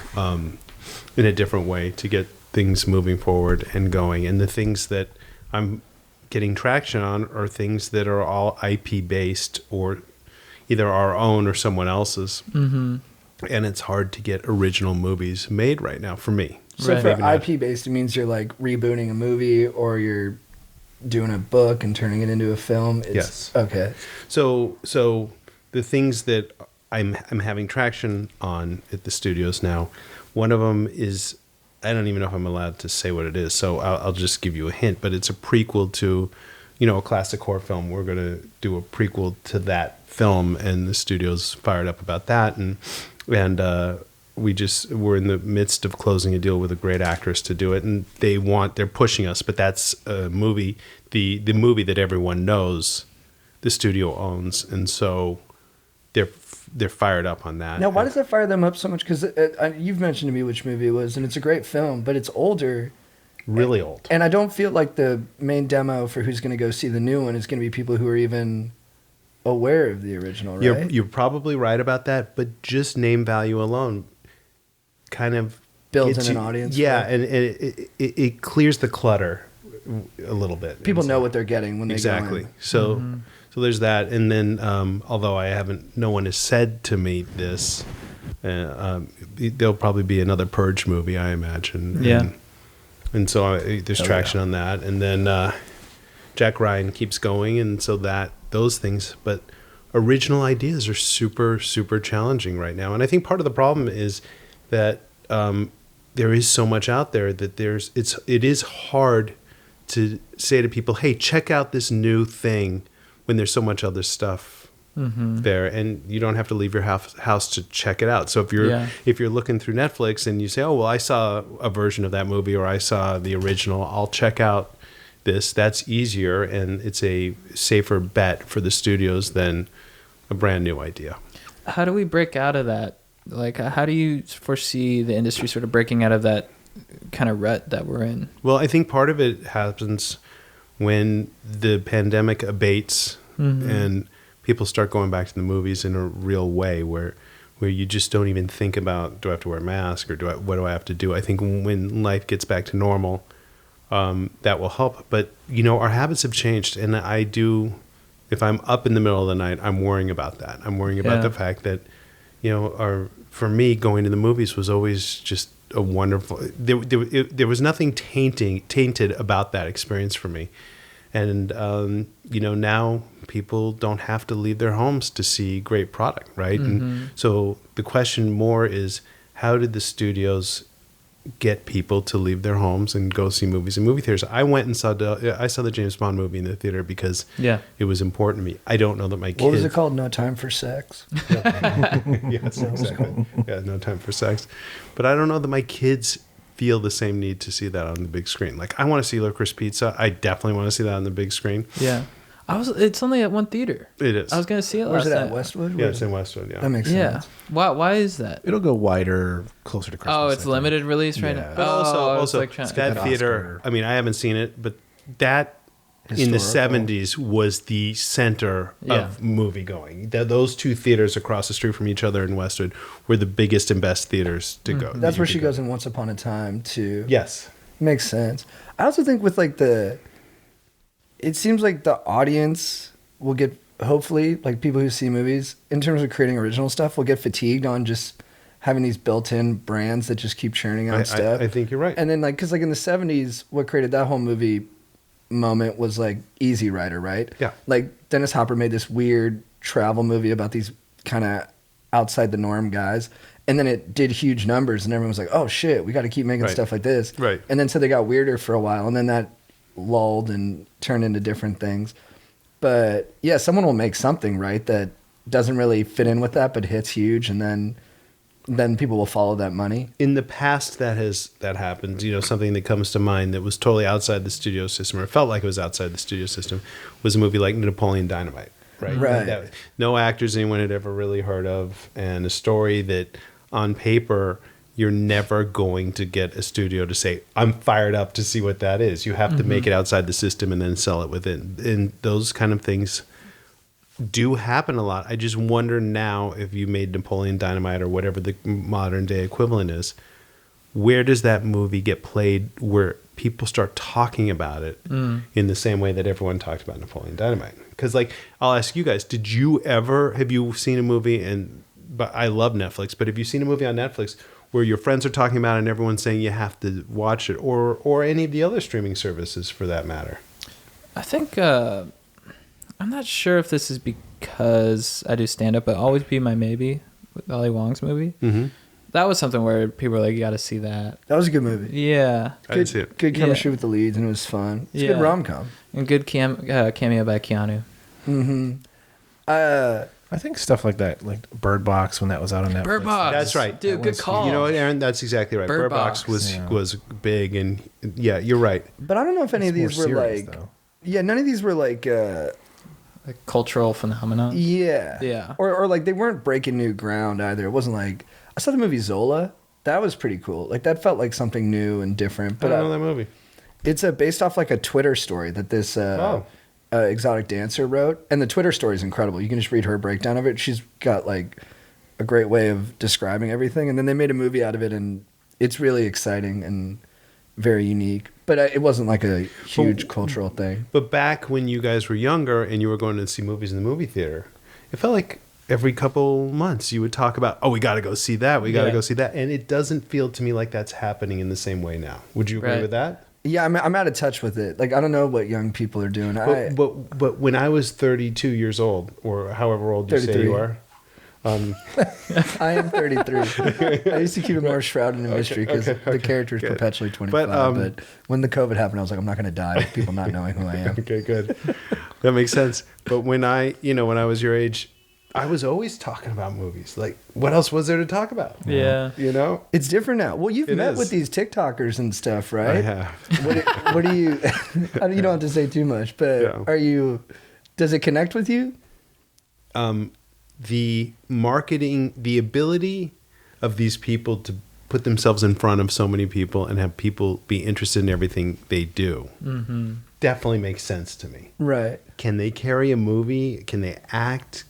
in a different way, to get things moving forward and going. And the things that I'm getting traction on are things that are all IP based, or either our own or someone else's. Mm-hmm. And it's hard to get original movies made right now for me. So Right. for Maybe not. IP based, it means you're like rebooting a movie or you're doing a book and turning it into a film. Yes. Okay. So the things that I'm having traction on at the studios now, one of them is, I don't even know if I'm allowed to say what it is, so I'll just give you a hint. But it's a prequel to, a classic horror film. We're going to do a prequel to that film, and the studio's fired up about that. And we're in the midst of closing a deal with a great actress to do it, and they're pushing us. But that's a movie, the movie that everyone knows, the studio owns, and so they're fired up on that. Now, why does that fire them up so much? Because you've mentioned to me which movie it was, and it's a great film, but it's older. Really old. And I don't feel like the main demo for who's going to go see the new one is going to be people who are even aware of the original, right? You're probably right about that, but just name value alone kind of Builds gets in an you- audience. Yeah, for it. and it clears the clutter a little bit. People And know so- what they're getting when they exactly. go in. So Mm-hmm. so there's that, and then although no one has said to me this, there'll probably be another Purge movie, I imagine. Yeah. And so there's traction on that, and then Jack Ryan keeps going, and so those things, but original ideas are super, super challenging right now. And I think part of the problem is that there is so much out there that it is hard to say to people, hey, check out this new thing, when there's so much other stuff there, and you don't have to leave your house to check it out. So if you're looking through Netflix and you say, oh, well, I saw a version of that movie, or I saw the original, I'll check out this. That's easier, and it's a safer bet for the studios than a brand new idea. How do we break out of that? Like, how do you foresee the industry sort of breaking out of that kind of rut that we're in? Well, I think part of it happens when the pandemic abates and people start going back to the movies in a real way, where you just don't even think about, do I have to wear a mask, or what do I have to do? I think when life gets back to normal, that will help. But our habits have changed, and if I'm up in the middle of the night, I'm worrying about that. I'm worrying about the fact that for me, going to the movies was always just a wonderful. There was nothing tainted about that experience for me. And, now people don't have to leave their homes to see great product, right? And so the question more is, how did the studios get people to leave their homes and go see movies in movie theaters? I went and saw the James Bond movie in the theater because it was important to me. I don't know that my kids... What was it called? No Time for Sex? Yes, exactly. Yeah, No Time for Sex. But I don't know that my kids feel the same need to see that on the big screen. Like, I want to see Licorice Pizza. I definitely want to see that on the big screen. Yeah. It's only at one theater. It is. I was gonna see it Where's last it at? night. Westwood? Yeah, it's in Westwood. Yeah. That makes Yeah. sense. Why is that? It'll go wider, closer to Christmas. Oh, I it's think. limited release right Yeah. now. But Oh, I was also like trying- that Oscar. theater. I mean, I haven't seen it, but that in the Historical. 70s was the center Yeah. of movie going. Those two theaters across the street from each other in Westwood were the biggest and best theaters to go. That's where she goes in Once Upon a Time too. Yes. Makes sense. I also think with like it seems like the audience will get, hopefully, like people who see movies, in terms of creating original stuff, will get fatigued on just having these built-in brands that just keep churning out stuff. I think you're right. And then like, cause like in the 70s, what created that whole movie moment was like Easy Rider, right? Yeah. Like Dennis Hopper made this weird travel movie about these kind of outside the norm guys. And then it did huge numbers and everyone was like, oh shit, we got to keep making Right. stuff like this. Right. And then so they got weirder for a while and then that lulled and turned into different things. But yeah, someone will make something, right, that doesn't really fit in with that, but hits huge. And then people will follow that money. In the past, that happened. You know, something that comes to mind that was totally outside the studio system, or it felt like it was outside the studio system, was a movie like Napoleon Dynamite. Right. Right. No actors anyone had ever really heard of, and a story that on paper you're never going to get a studio to say, I'm fired up to see what that is. You have to make it outside the system and then sell it within. And those kind of things do happen a lot. I just wonder now, if you made Napoleon Dynamite or whatever the modern day equivalent is, where does that movie get played where people start talking about it in the same way that everyone talked about Napoleon Dynamite? Because, like, I'll ask you guys, have you seen a movie, but I love Netflix, but have you seen a movie on Netflix where your friends are talking about it and everyone's saying you have to watch it, or any of the other streaming services for that matter? I think I'm not sure if this is because I do stand up, but Always Be My Maybe with Ali Wong's movie. Mm-hmm. That was something where people were like, you got to see that. That was a good movie. Yeah. I didn't see it. Good chemistry Yeah. with the leads, and it was fun. It's a Yeah. good rom-com. And good cameo by Keanu. Mm-hmm. I think stuff like that, like Bird Box, when that was out on Netflix. Bird Box. That's right. Dude, That good was call. You know what, Aaron? That's exactly right. Bird Bird Box Box. was big, and yeah, you're right. But I don't know if any of It's these more were serious, like... though. Yeah, none of these were like... A cultural phenomenon. yeah. Yeah. Or like they weren't breaking new ground either. It wasn't like... I saw the movie Zola. That was pretty cool. Like that felt like something new and different. I But don't know that movie. it's based off like a Twitter story that this exotic dancer wrote. And the Twitter story is incredible. You can just read her breakdown of it. She's got like a great way of describing everything. And then they made a movie out of it, and it's really exciting and very unique. But it wasn't like a huge cultural thing. But back when you guys were younger and you were going to see movies in the movie theater, it felt like every couple months you would talk about, oh, we got to go see that. We got to Yeah. go see that. And it doesn't feel to me like that's happening in the same way now. Would you agree Right. with that? Yeah, I'm out of touch with it. Like I don't know what young people are doing. But when I was 32 years old, or however old you say 33. you are, I am 33. I used to keep it more shrouded in mystery because the character is good. perpetually 25. But when the COVID happened, I was like, I'm not going to die with people not knowing who I am. okay, good. That makes sense. But when I was your age, I was always talking about movies. Like, what else was there to talk about? Yeah. You know? It's different now. Well, you've It met is. with these TikTokers and stuff, I right? have. What do you? You don't have to say too much, but Yeah. Does it connect with you? The marketing, the ability of these people to put themselves in front of so many people and have people be interested in everything they do definitely makes sense to me. Right. Can they carry a movie? Can they act?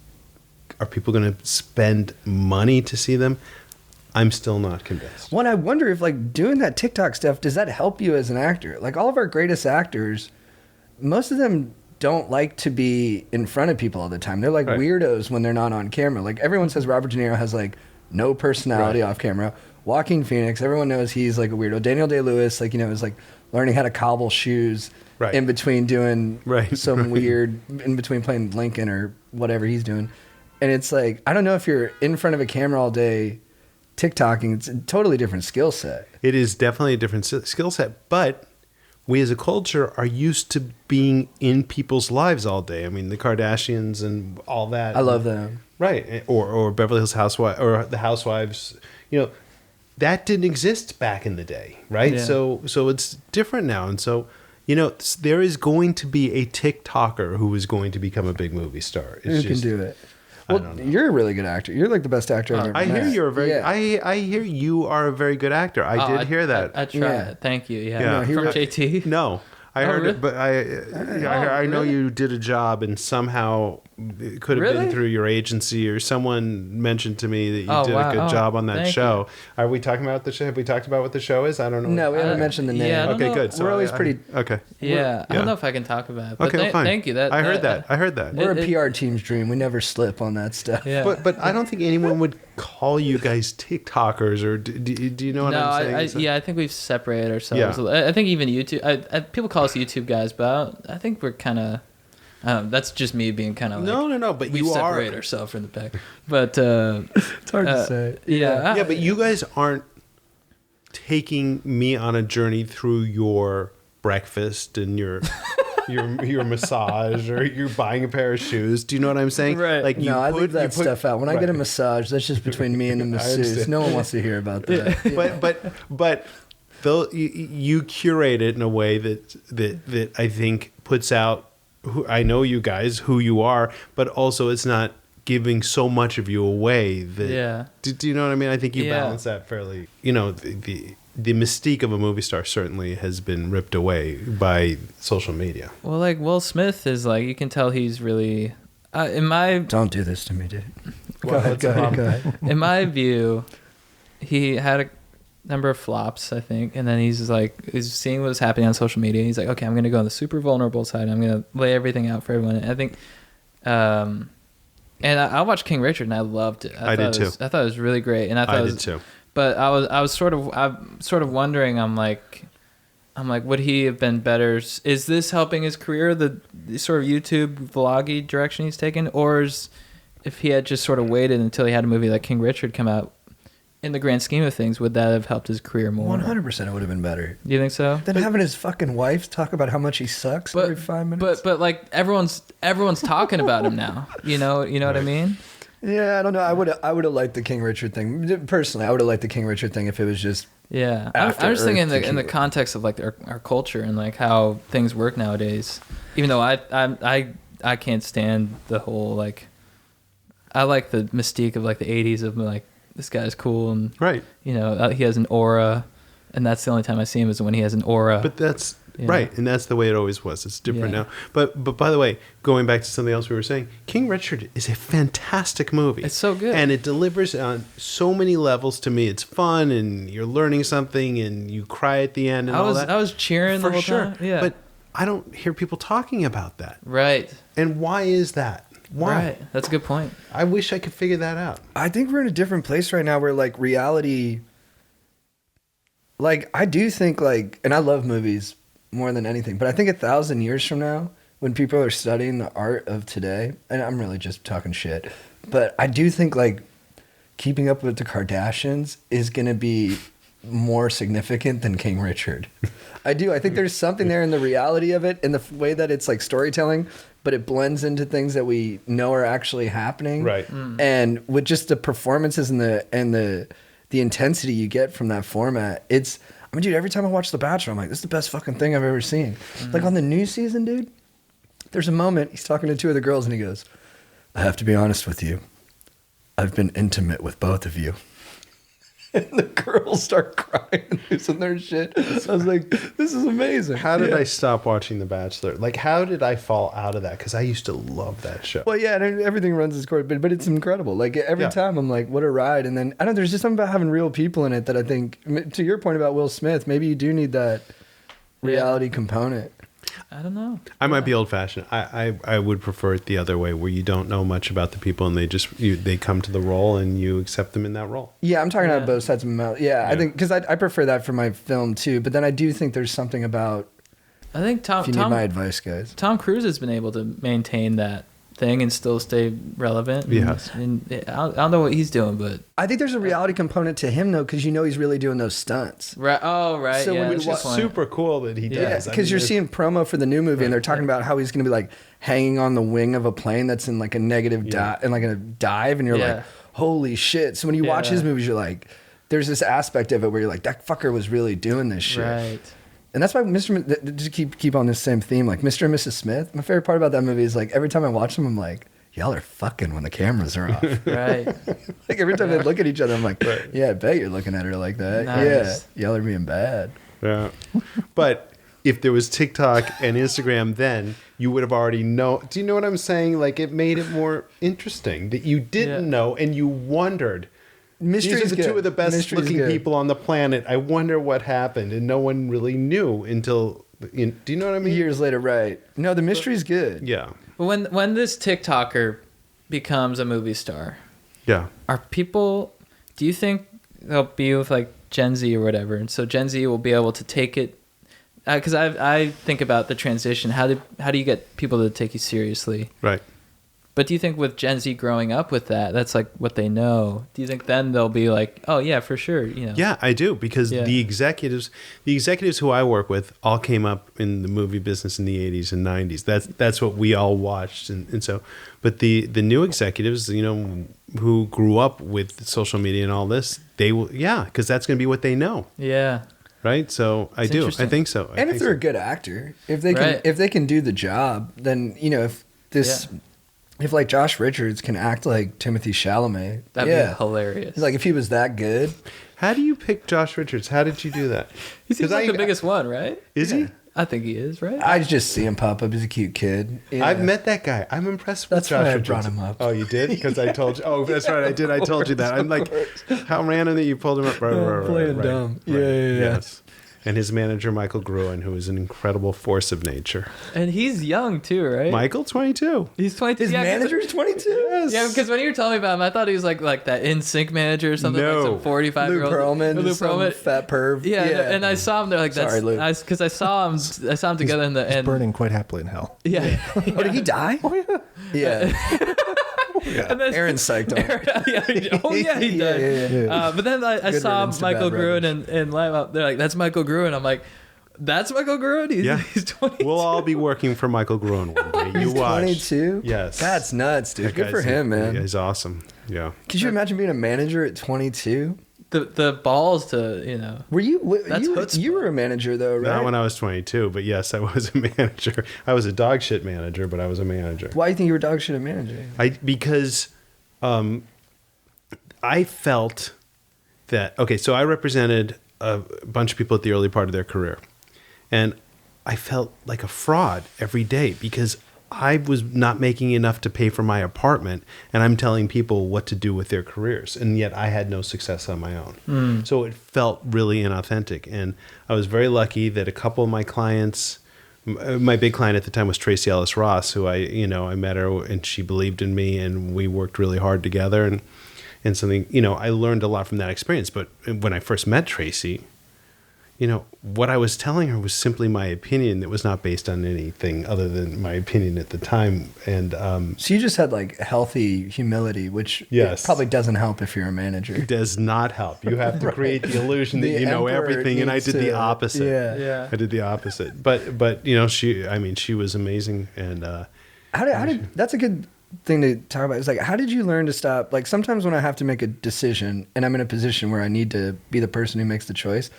Are people going to spend money to see them? I'm still not convinced. Well, I wonder if like doing that TikTok stuff, does that help you as an actor? Like all of our greatest actors, most of them don't like to be in front of people all the time. They're like Right. weirdos when they're not on camera. Like everyone says Robert De Niro has like no personality Right. off camera. Joaquin Phoenix, everyone knows he's like a weirdo. Daniel Day-Lewis, like, is like learning how to cobble shoes Right. in between doing Right. some Right. weird, in between playing Lincoln or whatever he's doing. And it's like, I don't know if you're in front of a camera all day TikToking, it's a totally different skill set. It is definitely a different skill set, but we as a culture are used to being in people's lives all day. I mean, the Kardashians and all that. I love them. Right. Or Beverly Hills Housewives, or the Housewives, that didn't exist back in the day, right? Yeah. So it's different now. And so, there is going to be a TikToker who is going to become a big movie star. Who can do it? Well, you're a really good actor. You're like the best actor I've ever I met. hear you're a very. Yeah. I hear you are a very good actor. I did hear that. I tried. Yeah. Thank you. Yeah. Yeah. From JT. No, I heard really? it, but I know really? you did a job, and somehow it could have been Really? through your agency, or someone mentioned to me that you did wow. a good job on that Thank show. Are we talking about the show? Have we talked about what the show is? I don't know. No, we haven't mentioned the name. yeah, I don't Okay, know. good. We're always pretty- okay. Yeah, I Yeah. don't know if I can talk about it. But Okay, fine. thank you. I heard that. I heard that. We're a PR team's dream. We never slip on that stuff. Yeah. But I don't think anyone would call you guys TikTokers, or do you know what no, I'm saying? I think we've separated ourselves. Yeah. I think even YouTube. People call us YouTube guys, but I think we're kind of. That's just me being kind of like. No. But we you separate are. ourselves from the pack. But It's hard to say. yeah, Yeah, but you guys aren't taking me on a journey through your breakfast and your your massage, or you're buying a pair of shoes. Do you know what I'm saying? Right. Like No, I leave that stuff out. When I get a right. massage, that's just between me and the masseuse. understand. No one wants to hear about that. But though you curate it in a way that I think puts out I know you guys, who you are, but also it's not giving so much of you away that Yeah. do you know what I mean? I think you Yeah. balance that fairly. The mystique of a movie star certainly has been ripped away by social media. Well, like Will Smith is like, you can tell he's really in my Don't do this to me, dude. Well, what's the problem? in my view, he had a number of flops, I think, and then he's seeing what's happening on social media. He's like, okay, I'm gonna go on the super vulnerable side. I'm gonna lay everything out for everyone. And I think, and I watched King Richard and I loved it. I did too. I thought it was really great, and I thought I it was, did too. But I'm sort of wondering. I'm like, would he have been better? Is this helping his career? The sort of YouTube vloggy direction he's taken, or if he had just sort of waited until he had a movie like King Richard come out, in the grand scheme of things, would that have helped his career more? 100% it would have been better. Do you think so? Then having his fucking wife talk about how much he sucks every 5 minutes. But like everyone's talking about him now. You know what I mean? Yeah, I don't know. I would have liked the King Richard thing. Personally, I would have liked the King Richard thing if it was just Yeah, I'm After just thinking Earth in the context of like our culture and like how things work nowadays. Even though I can't stand the whole like, I like the mystique of like the '80s of like, this guy's cool and Right. he has an aura, and that's the only time I see him is when he has an aura. But that's Yeah. right, and that's the way it always was. It's different Yeah. now. But by the way, going back to something else we were saying, King Richard is a fantastic movie. It's so good. and it delivers on so many levels. To me, it's fun, and you're learning something, and you cry at the end, and all that. I was cheering for the whole sure. time. Yeah, But I don't hear people talking about that. right. And why is that? Why? Right. That's a good point. I wish I could figure that out. I think we're in a different place right now where like reality, like I do think like, and I love movies more than anything, but I think 1,000 years from now, when people are studying the art of today, and I'm really just talking shit, but I do think like Keeping Up with the Kardashians is going to be more significant than King Richard. I do. I think there's something there in the reality of it, in the way that it's like storytelling, but it blends into things that we know are actually happening. Right. And with just the performances and the intensity you get from that format, it's, I mean, dude, every time I watch The Bachelor, I'm like, this is the best fucking thing I've ever seen. Like on the new season, dude, there's a moment he's talking to two of the girls and he goes, I have to be honest with you. I've been intimate with both of you. And the girls start crying and losing their shit. I was like, this is amazing. How did I stop watching The Bachelor? Like, how did I fall out of that? Because I used to love that show. Well, yeah, and everything runs its course, but it's incredible. Like every Yeah. time I'm like, what a ride. And then I don't know, there's just something about having real people in it that I think, to your point about Will Smith, maybe you do need that reality component. I don't know. I might be old fashioned. I would prefer it the other way, where you don't know much about the people and they come to the role and you accept them in that role. Yeah, I'm talking Yeah. about both sides of my mouth. Yeah, I Yeah. think, because I prefer that for my film too, but then I do think there's something about, I think if you need my advice, guys. Tom Cruise has been able to maintain that thing and still stay relevant. Yes. And I don't know what he's doing, but I think there's a reality component to him though, because you know he's really doing those stunts. right. Oh, right. So yeah, when we that's a Which good is point. super cool that he Yeah, does. I Because mean, you're there's- seeing promo for the new movie, and they're talking about how he's going to be like hanging on the wing of a plane that's in like a negative dive, and like a dive, and you're Yeah. like, holy shit. So when you watch Yeah. his movies, you're like, there's this aspect of it where you're like, that fucker was really doing this shit. Right. And that's why just keep on this same theme, like Mr. and Mrs. Smith. My favorite part about that movie is like every time I watch them, I'm like, y'all are fucking when the cameras are off. Right. Like every time they look at each other, I'm like, yeah, I bet you're looking at her like that. Nice. Yeah, y'all are being bad. Yeah. But if there was TikTok and Instagram then, you would have already known. Do you know what I'm saying? Like it made it more interesting that you didn't know and you wondered. Mystery's These are the two good. of the best Mystery's looking good. people on the planet. I wonder what happened. And no one really knew until, do you know what I mean? Years later, right. No, the mystery's good. Yeah. But when this TikToker becomes a movie star, Yeah. are people? Do you think they'll be with like Gen Z or whatever, and so Gen Z will be able to take it? Because I think about the transition. How do you get people to take you seriously? Right. But do you think with Gen Z growing up with that, that's like what they know? Do you think then they'll be like, oh yeah, for sure, you know? Yeah, I do, because Yeah. the executives who I work with all came up in the movie business in the 80s and 90s. That's what we all watched, and so. But the new executives, you know, who grew up with social media and all this, they will, because that's going to be what they know, Yeah. right? So I It's do, I interesting. think so. And if they're a good actor, if they can, Right. if they can do the job, then you know, if like Josh Richards can act like Timothy Chalamet, That'd be hilarious. Like if he was that good, How do you pick Josh Richards? How did you do that? he seems 'Cause like the biggest one, right? Is he? I think he is, right? I just see him pop up. He's a cute kid. Yeah. I've met that guy. I'm impressed with That's Josh why I Richards. brought him up. Oh, you did? Because I told you. Oh, that's right. I did. I told you that. I'm like, how random that you pulled him up. Right, playing dumb. Yeah. Yes. And his manager, Michael Gruen, who is an incredible force of nature. And he's young too, right? Michael, 22. He's 22. His manager's 22. Yes. Yeah, because when you were telling me about him, I thought he was like that NSYNC manager or something, No. like some 45-year-old. Lou Pearlman, Lou just some Pearlman. fat perv. Yeah, and I saw him there like that's Sorry, Lou. because I saw him together in the He's and burning quite happily in hell. yeah. Oh, did he die? Oh yeah. And then- Aaron psyched him. oh yeah, he did. Yeah. But then I Good saw riddance to Michael bad Gruen rubbish. and live up. They're like, "That's Michael Gruen." I'm like, "That's Michael Gruen." Yeah. He's 20. We'll all be working for Michael Gruen one day. You He's watch. 22. Yes. That's nuts, dude. That Good for guy's- him, man. Yeah, he's awesome. Yeah. Could you imagine being a manager at 22? The balls to Were you? That's chutzpah. You were a manager though, right? Not when I was 22, but yes, I was a manager. I was a dog shit manager, but I was a manager. Why do you think you were dog shit at manager? Because I felt that, okay, so I represented a bunch of people at the early part of their career. And I felt like a fraud every day because I was not making enough to pay for my apartment. And I'm telling people what to do with their careers. And yet I had no success on my own. So it felt really inauthentic. And I was very lucky that a couple of my clients, my big client at the time was Tracy Ellis Ross, who I met her and she believed in me and we worked really hard together and something, I learned a lot from that experience. But when I first met Tracy, what I was telling her was simply my opinion that was not based on anything other than my opinion at the time. And So you just had like healthy humility, which Yes. probably doesn't help if you're a manager. it does not help. You have to create the illusion that The you know emperor everything. And I needs did the to- opposite. Yeah. I did the opposite. But she was amazing. And How did that's a good thing to talk about. It's like, how did you learn to stop? Like sometimes when I have to make a decision and I'm in a position where I need to be the person who makes the choice,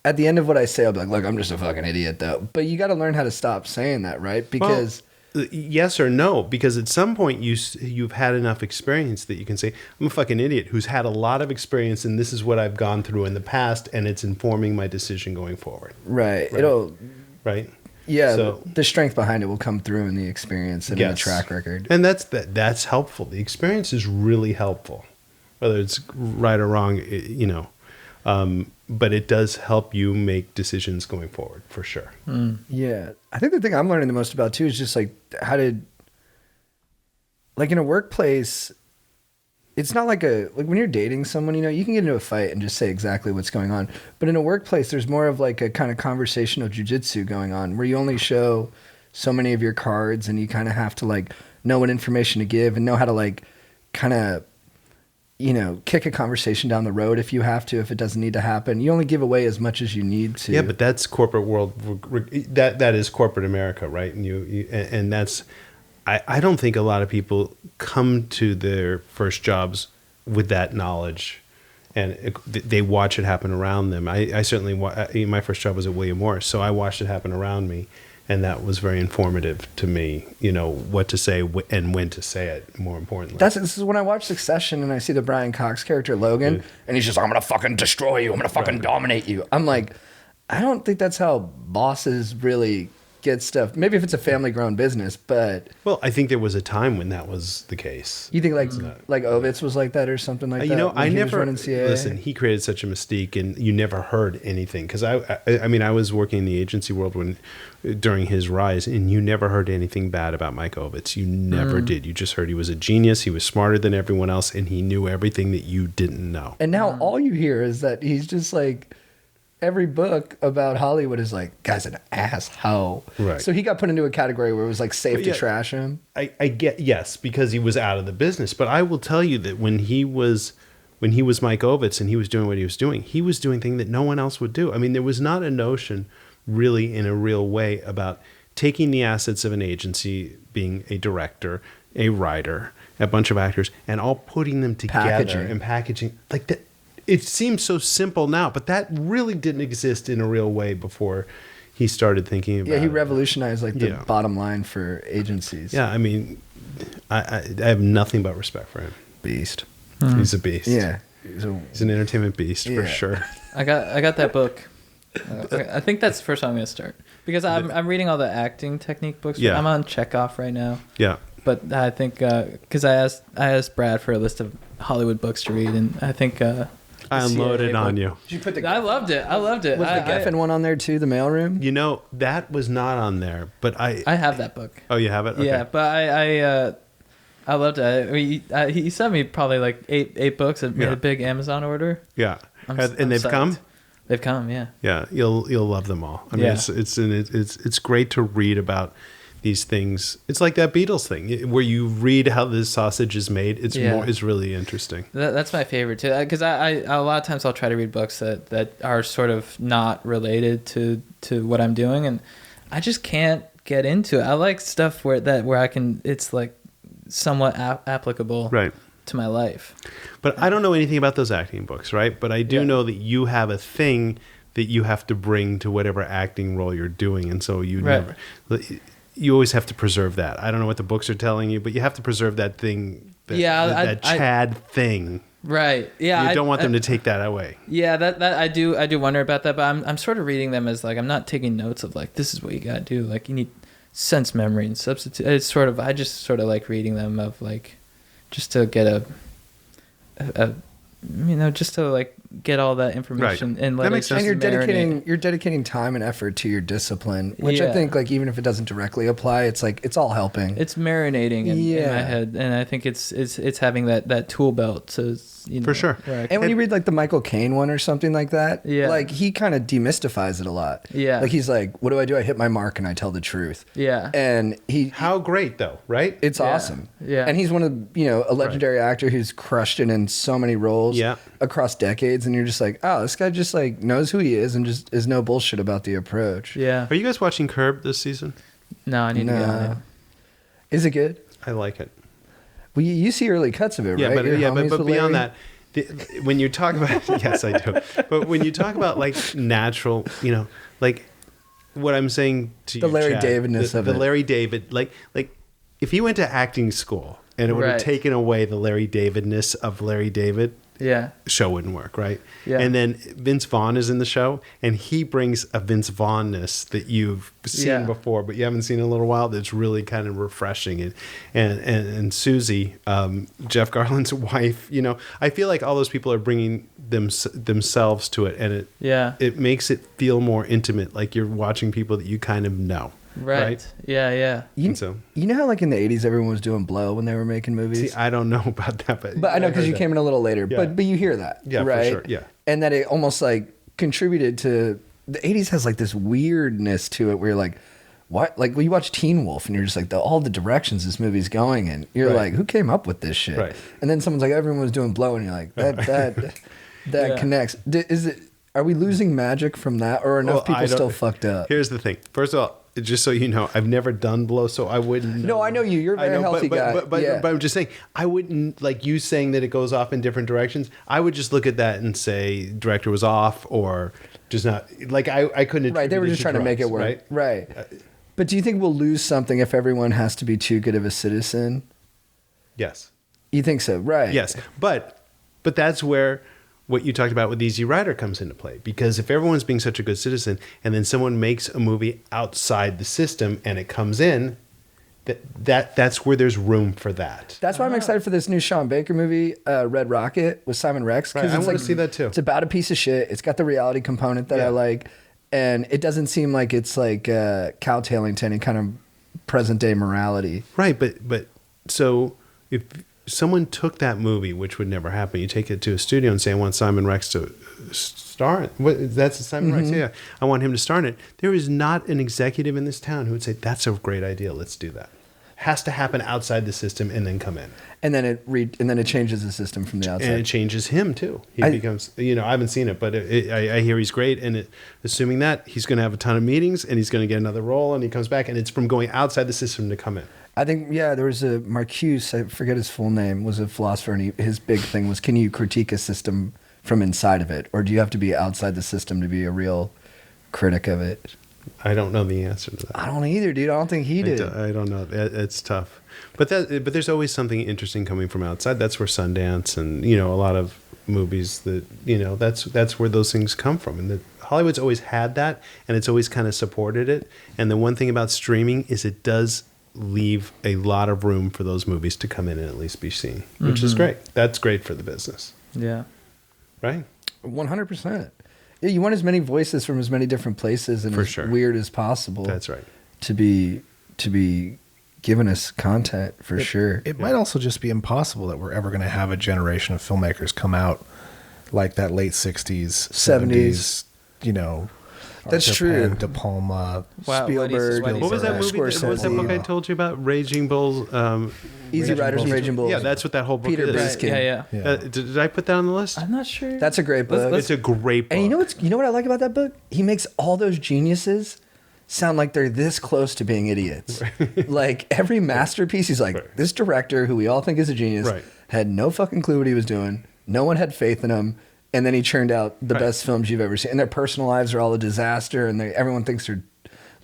at the end of what I say, I'll be like, look, I'm just a fucking idiot though. But you got to learn how to stop saying that, right? Because yes or no, because at some point you've had enough experience that you can say, I'm a fucking idiot who's had a lot of experience and this is what I've gone through in the past and it's informing my decision going forward. right. It'll, Right? yeah, So- the strength behind it will come through in the experience and in the Yes. track record. And that's helpful. The experience is really helpful, whether it's right or wrong, but it does help you make decisions going forward for sure. Yeah. I think the thing I'm learning the most about too is just like like in a workplace, it's not like when you're dating someone, you can get into a fight and just say exactly what's going on. But in a workplace, there's more of like a kind of conversational jujitsu going on where you only show so many of your cards and you kind of have to like know what information to give and know how to like kind of, kick a conversation down the road if you have to, if it doesn't need to happen. You only give away as much as you need to. Yeah, but that's corporate world. That is corporate America, right? And that's. I don't think a lot of people come to their first jobs with that knowledge, they watch it happen around them. I certainly my first job was at William Morris, so I watched it happen around me, and that was very informative to me. What to say and when to say it. More importantly, This is when I watch Succession and I see the Brian Cox character Logan, and he's just, I'm gonna fucking destroy you. I'm gonna fucking dominate you. I'm like, I don't think that's how bosses really get stuff. Maybe if it's a family-grown business, but well, I think there was a time when that was the case. you think like Ovitz was like that or something like that. I when he was never running CAA? listen. He created such a mystique, and you never heard anything because I was working in the agency world during his rise, and you never heard anything bad about Mike Ovitz. You never did. You just heard he was a genius. He was smarter than everyone else, and he knew everything that you didn't know. And now all you hear is that he's just like, every book about Hollywood is like, guy's an asshole. Right. So he got put into a category where it was like safe to Yeah. trash him. I get, yes, because he was out of the business. But I will tell you that when he was Mike Ovitz and he was doing what he was doing things that no one else would do. I mean, there was not a notion really in a real way about taking the assets of an agency, being a director, a writer, a bunch of actors, and all putting them together and packaging like that. It seems so simple now, but that really didn't exist in a real way before he started thinking about it. Yeah, he revolutionized like the bottom line for agencies. Yeah, I mean, I have nothing but respect for him. Beast. He's a beast. Yeah. He's an entertainment beast for sure. I got that book. I think that's the first time I'm gonna start because I'm reading all the acting technique books. Yeah. I'm on Chekhov right now. Yeah. But I think because I asked Brad for a list of Hollywood books to read, and I think I unloaded CIA on book. you. Did you put the I loved it. Was the Geffen one on there too? The mailroom. You know, that was not on there, but I have that book. Oh, you have it? Okay. Yeah, but I loved it. He sent me probably like eight books. I made a big Amazon order. Yeah. I'm And they've psyched. come? They've come, yeah. Yeah, you'll love them all. I mean, Yeah. it's great to read about these things. It's like that Beatles thing where you read how this sausage is made. It's really interesting. That's my favorite too, because I a lot of times I'll try to read books that are sort of not related to what I'm doing, and I just can't get into it. I like stuff where I can. It's like somewhat applicable to my life. But I don't know anything about those acting books, right? But I do know that you have a thing that you have to bring to whatever acting role you're doing, and so you always have to preserve that. I don't know what the books are telling you, but you have to preserve that thing. That Chad thing. Right. Yeah. You don't want them to take that away. Yeah. That I do wonder about that, but I'm sort of reading them as like I'm not taking notes of like this is what you gotta do. Like you need sense memory and substitute. It's sort of I just sort of like reading them of like just to get a just to like get all that information and let that makes it sense. And you're dedicating time and effort to your discipline, which I think like even if it doesn't directly apply, it's like it's all helping. It's marinating in my head, and I think it's having that tool belt to for sure. And when you read like the Michael Caine one or something like that, like he kind of demystifies it a lot. Yeah, like he's like, what do? I hit my mark and I tell the truth. Yeah, and how great though, right? It's awesome. Yeah, and he's one of a legendary actor who's crushed it in so many roles. Across decades, and you're just like, oh, this guy just like knows who he is and just is no bullshit about the approach. Yeah. Are you guys watching Curb this season? No, I need to get on it. Is it good? I like it. Well, you see early cuts of it, yeah, right? But beyond that, when you talk about yes, I do. But when you talk about like natural, like what I'm saying to the you, Larry Chad, Davidness of the it. Larry David, like if he went to acting school and it would have taken away the Larry Davidness of Larry David. Yeah. Show wouldn't work, right? Yeah. And then Vince Vaughn is in the show, and he brings a Vince Vaughn-ness that you've seen before, but you haven't seen in a little while. That's really kind of refreshing. And Susie, Jeff Garland's wife, I feel like all those people are bringing themselves to it, and it makes it feel more intimate, like you're watching people that you kind of know. Right. Yeah. You know how like in the 80s everyone was doing blow when they were making movies? See, I don't know about that, but I know because you came in a little later. Yeah. But you hear that, right? For sure. Yeah. And that it almost like contributed to the 80s has like this weirdness to it where you're like, what? Like when you watch Teen Wolf and you're just like all the directions this movie's going in. You're like, who came up with this shit? Right. And then someone's like, everyone was doing blow, and you're like, that connects. Is it? Are we losing magic from that, or enough people still fucked up? Here's the thing. First of all, just so you know, I've never done blow, so I wouldn't know. No, I know you. You're a very healthy guy. But Yeah. I'm just saying, I wouldn't, like you saying that it goes off in different directions. I would just look at that and say director was off or just not. Like I couldn't. Right, they were attribute just trying to make it work. Right. Right. But do you think we'll lose something if everyone has to be too good of a citizen? Yes. You think so? Right. Yes, but that's where what you talked about with Easy Rider comes into play, because if everyone's being such a good citizen and then someone makes a movie outside the system and it comes in, that's where there's room for that. That's why I'm excited for this new Sean Baker movie, Red Rocket, with Simon Rex. Right, I it's wanna see that too. It's about a piece of shit. It's got the reality component that I like, and it doesn't seem like it's like cowtailing to any kind of present day morality. Right, but so if someone took that movie, which would never happen, you take it to a studio and say, I want Simon Rex to star it. That's Simon Rex, yeah. I want him to star in it. There is not an executive in this town who would say, that's a great idea, let's do that. Has to happen outside the system and then come in. And then it changes the system from the outside. And it changes him too. He becomes, I haven't seen it, but I hear he's great. And assuming that, he's going to have a ton of meetings and he's going to get another role and he comes back and it's from going outside the system to come in. I think, there was a Marcuse, I forget his full name, was a philosopher, and his big thing was, can you critique a system from inside of it? Or do you have to be outside the system to be a real critic of it? I don't know the answer to that. I don't either, dude. I don't think he did. I don't know. It's tough. But there's always something interesting coming from outside. That's where Sundance and, a lot of movies that, that's where those things come from. And Hollywood's always had that, and it's always kind of supported it. And the one thing about streaming is it does leave a lot of room for those movies to come in and at least be seen, which is great. That's great for the business. Yeah. Right? 100%. Yeah, you want as many voices from as many different places and For as sure. weird as possible. That's right. To be giving us content for sure. It might also just be impossible that we're ever going to have a generation of filmmakers come out like that late 60s, 70s, That's Arthur true. Penn, De Palma. Wow, Spielberg. What was that movie? What was that book I told you about? Raging Bulls. Easy Riders and Raging Bulls. Yeah, that's what that whole book Peter is. Briskin. Yeah. Yeah. Did I put that on the list? I'm not sure. That's a great book. It's a great book. And you know what I like about that book? He makes all those geniuses sound like they're this close to being idiots. Like every masterpiece, he's like, this director who we all think is a genius had no fucking clue what he was doing. No one had faith in him. And then he churned out the best films you've ever seen. And their personal lives are all a disaster. And everyone thinks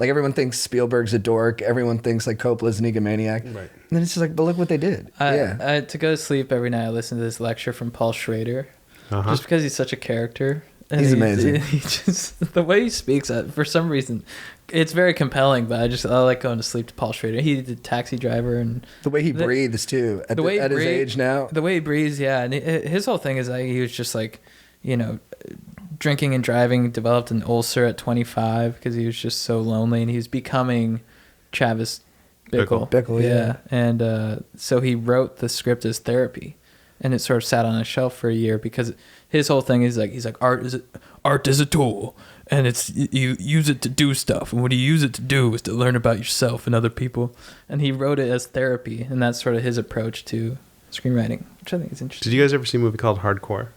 everyone thinks Spielberg's a dork. Everyone thinks like Coppola's an egomaniac. Right. And then it's just like, but look what they did. To go to sleep every night, I listen to this lecture from Paul Schrader, just because he's such a character. And He's amazing. He just the way he speaks, for some reason, it's very compelling. But I like going to sleep to Paul Schrader. He did Taxi Driver, and the way he breathes too. At his age now, the way he breathes, yeah. And his whole thing is like he was just like, drinking and driving, developed an ulcer at 25 because he was just so lonely, and he was becoming Travis Bickle. Bickle, yeah. And so he wrote the script as therapy, and it sort of sat on a shelf for a year because his whole thing is he's like art is a tool, and it's you use it to do stuff, and what you use it to do is to learn about yourself and other people. And he wrote it as therapy, and that's sort of his approach to screenwriting, which I think is interesting. Did you guys ever see a movie called Hardcore?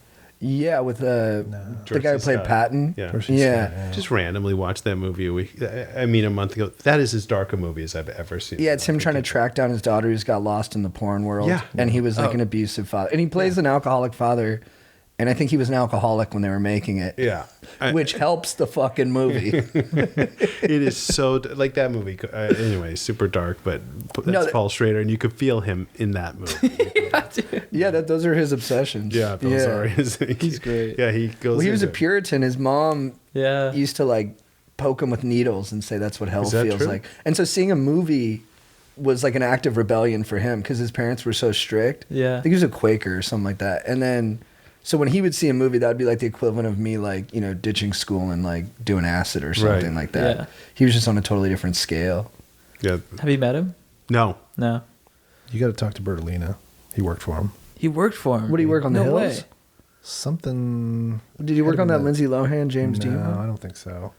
Yeah, with the guy who played Patton. Yeah. Just randomly watched that movie a month ago. That is as dark a movie as I've ever seen. Yeah, it's him trying to track down his daughter who's got lost in the porn world. Yeah. And he was like an abusive father. And he plays an alcoholic father. And I think he was an alcoholic when they were making it. Yeah. Which helps the fucking movie. It is so, like that movie. Anyway, super dark, but that's Paul Schrader, and you could feel him in that movie. Those are his obsessions. Yeah, those are his. He's great. Yeah, he goes. Well, he was a Puritan. His mom used to like poke him with needles and say that's what hell feels like. And so seeing a movie was like an act of rebellion for him because his parents were so strict. Yeah. I think he was a Quaker or something like that. And then... So when he would see a movie, that would be like the equivalent of me, like, ditching school and like doing acid or something like that. Yeah. He was just on a totally different scale. Yeah. Have you met him? No. You got to talk to Bertolina. He worked for him. What did he work on? The Hills? Way. Something. Did he work on that Lindsay Lohan, James Dean? No, I don't think so.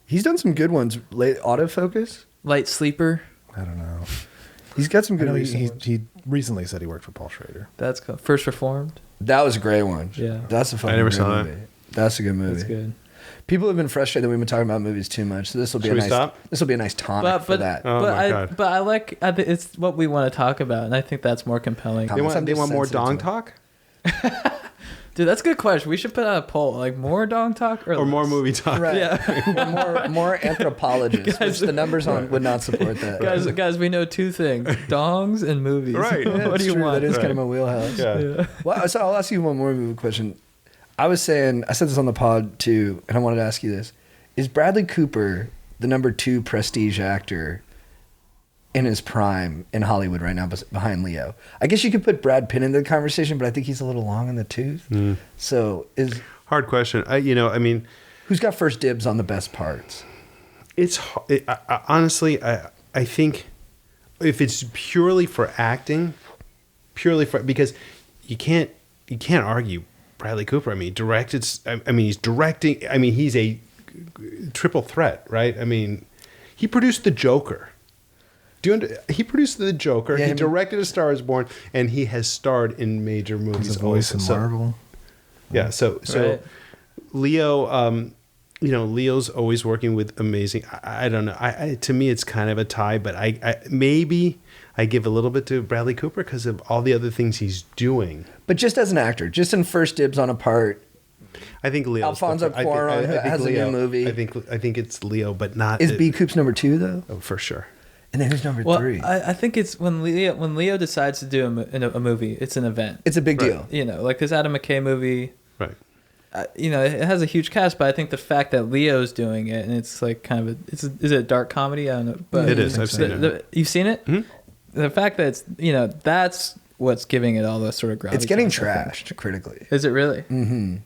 He's done some good ones. Autofocus? Light Sleeper? I don't know. He's got some good ones. He recently said he worked for Paul Schrader. That's cool. First Reformed? That was a great one. Yeah. That's a fucking I never good saw movie. That's a good movie. That's good. People have been frustrated that we've been talking about movies too much. So this will be Should we a nice. stop? This will be a nice tonic for that. Oh my God. But I think it's what we want to talk about, and I think that's more compelling. They want more sensitive dong to it. talk Dude, that's a good question. We should put out a poll, like more dong talk or more less? movie talk. Right. Yeah. more anthropologists, which the numbers on would not support that. Guys, we know two things: dongs and movies. Right. Yeah, What it's do you true. want? That is kind Right. of my wheelhouse. Yeah. Well, so I'll ask you one more movie question. I said this on the pod too, and I wanted to ask you this: is Bradley Cooper the number 2 prestige actor in his prime in Hollywood right now, behind Leo? I guess you could put Brad Pitt into the conversation, but I think he's a little long in the tooth. So Hard question. I mean, who's got first dibs on the best parts? honestly, I think if it's purely for acting, because you can't argue Bradley Cooper. I mean, he's directing. I mean, he's a triple threat, right? I mean, he produced The Joker. He produced The Joker. Yeah, he directed A Star Is Born, and he has starred in major movies. He's a voice in also. Marvel. Yeah, so Right. Leo, Leo's always working with amazing. I don't know. To me, it's kind of a tie, but maybe I give a little bit to Bradley Cooper because of all the other things he's doing. But just as an actor, just in first dibs on a part, I think Leo. Alfonso Cuarón has a new movie. I think it's Leo, but not. is B. Coop's number 2 though? Oh, for sure. And then who's number Well, 3? I think it's when Leo decides to do a movie, it's an event. It's a big Right. deal. You know, like this Adam McKay movie. Right. It has a huge cast, but I think the fact that Leo's doing it and it's like kind of is it a dark comedy? I don't know, but It is. I've seen it. You've seen it. Mhm. The fact that it's that's what's giving it all the sort of gravity. It's getting trashed critically. Is it really? Mm-hmm.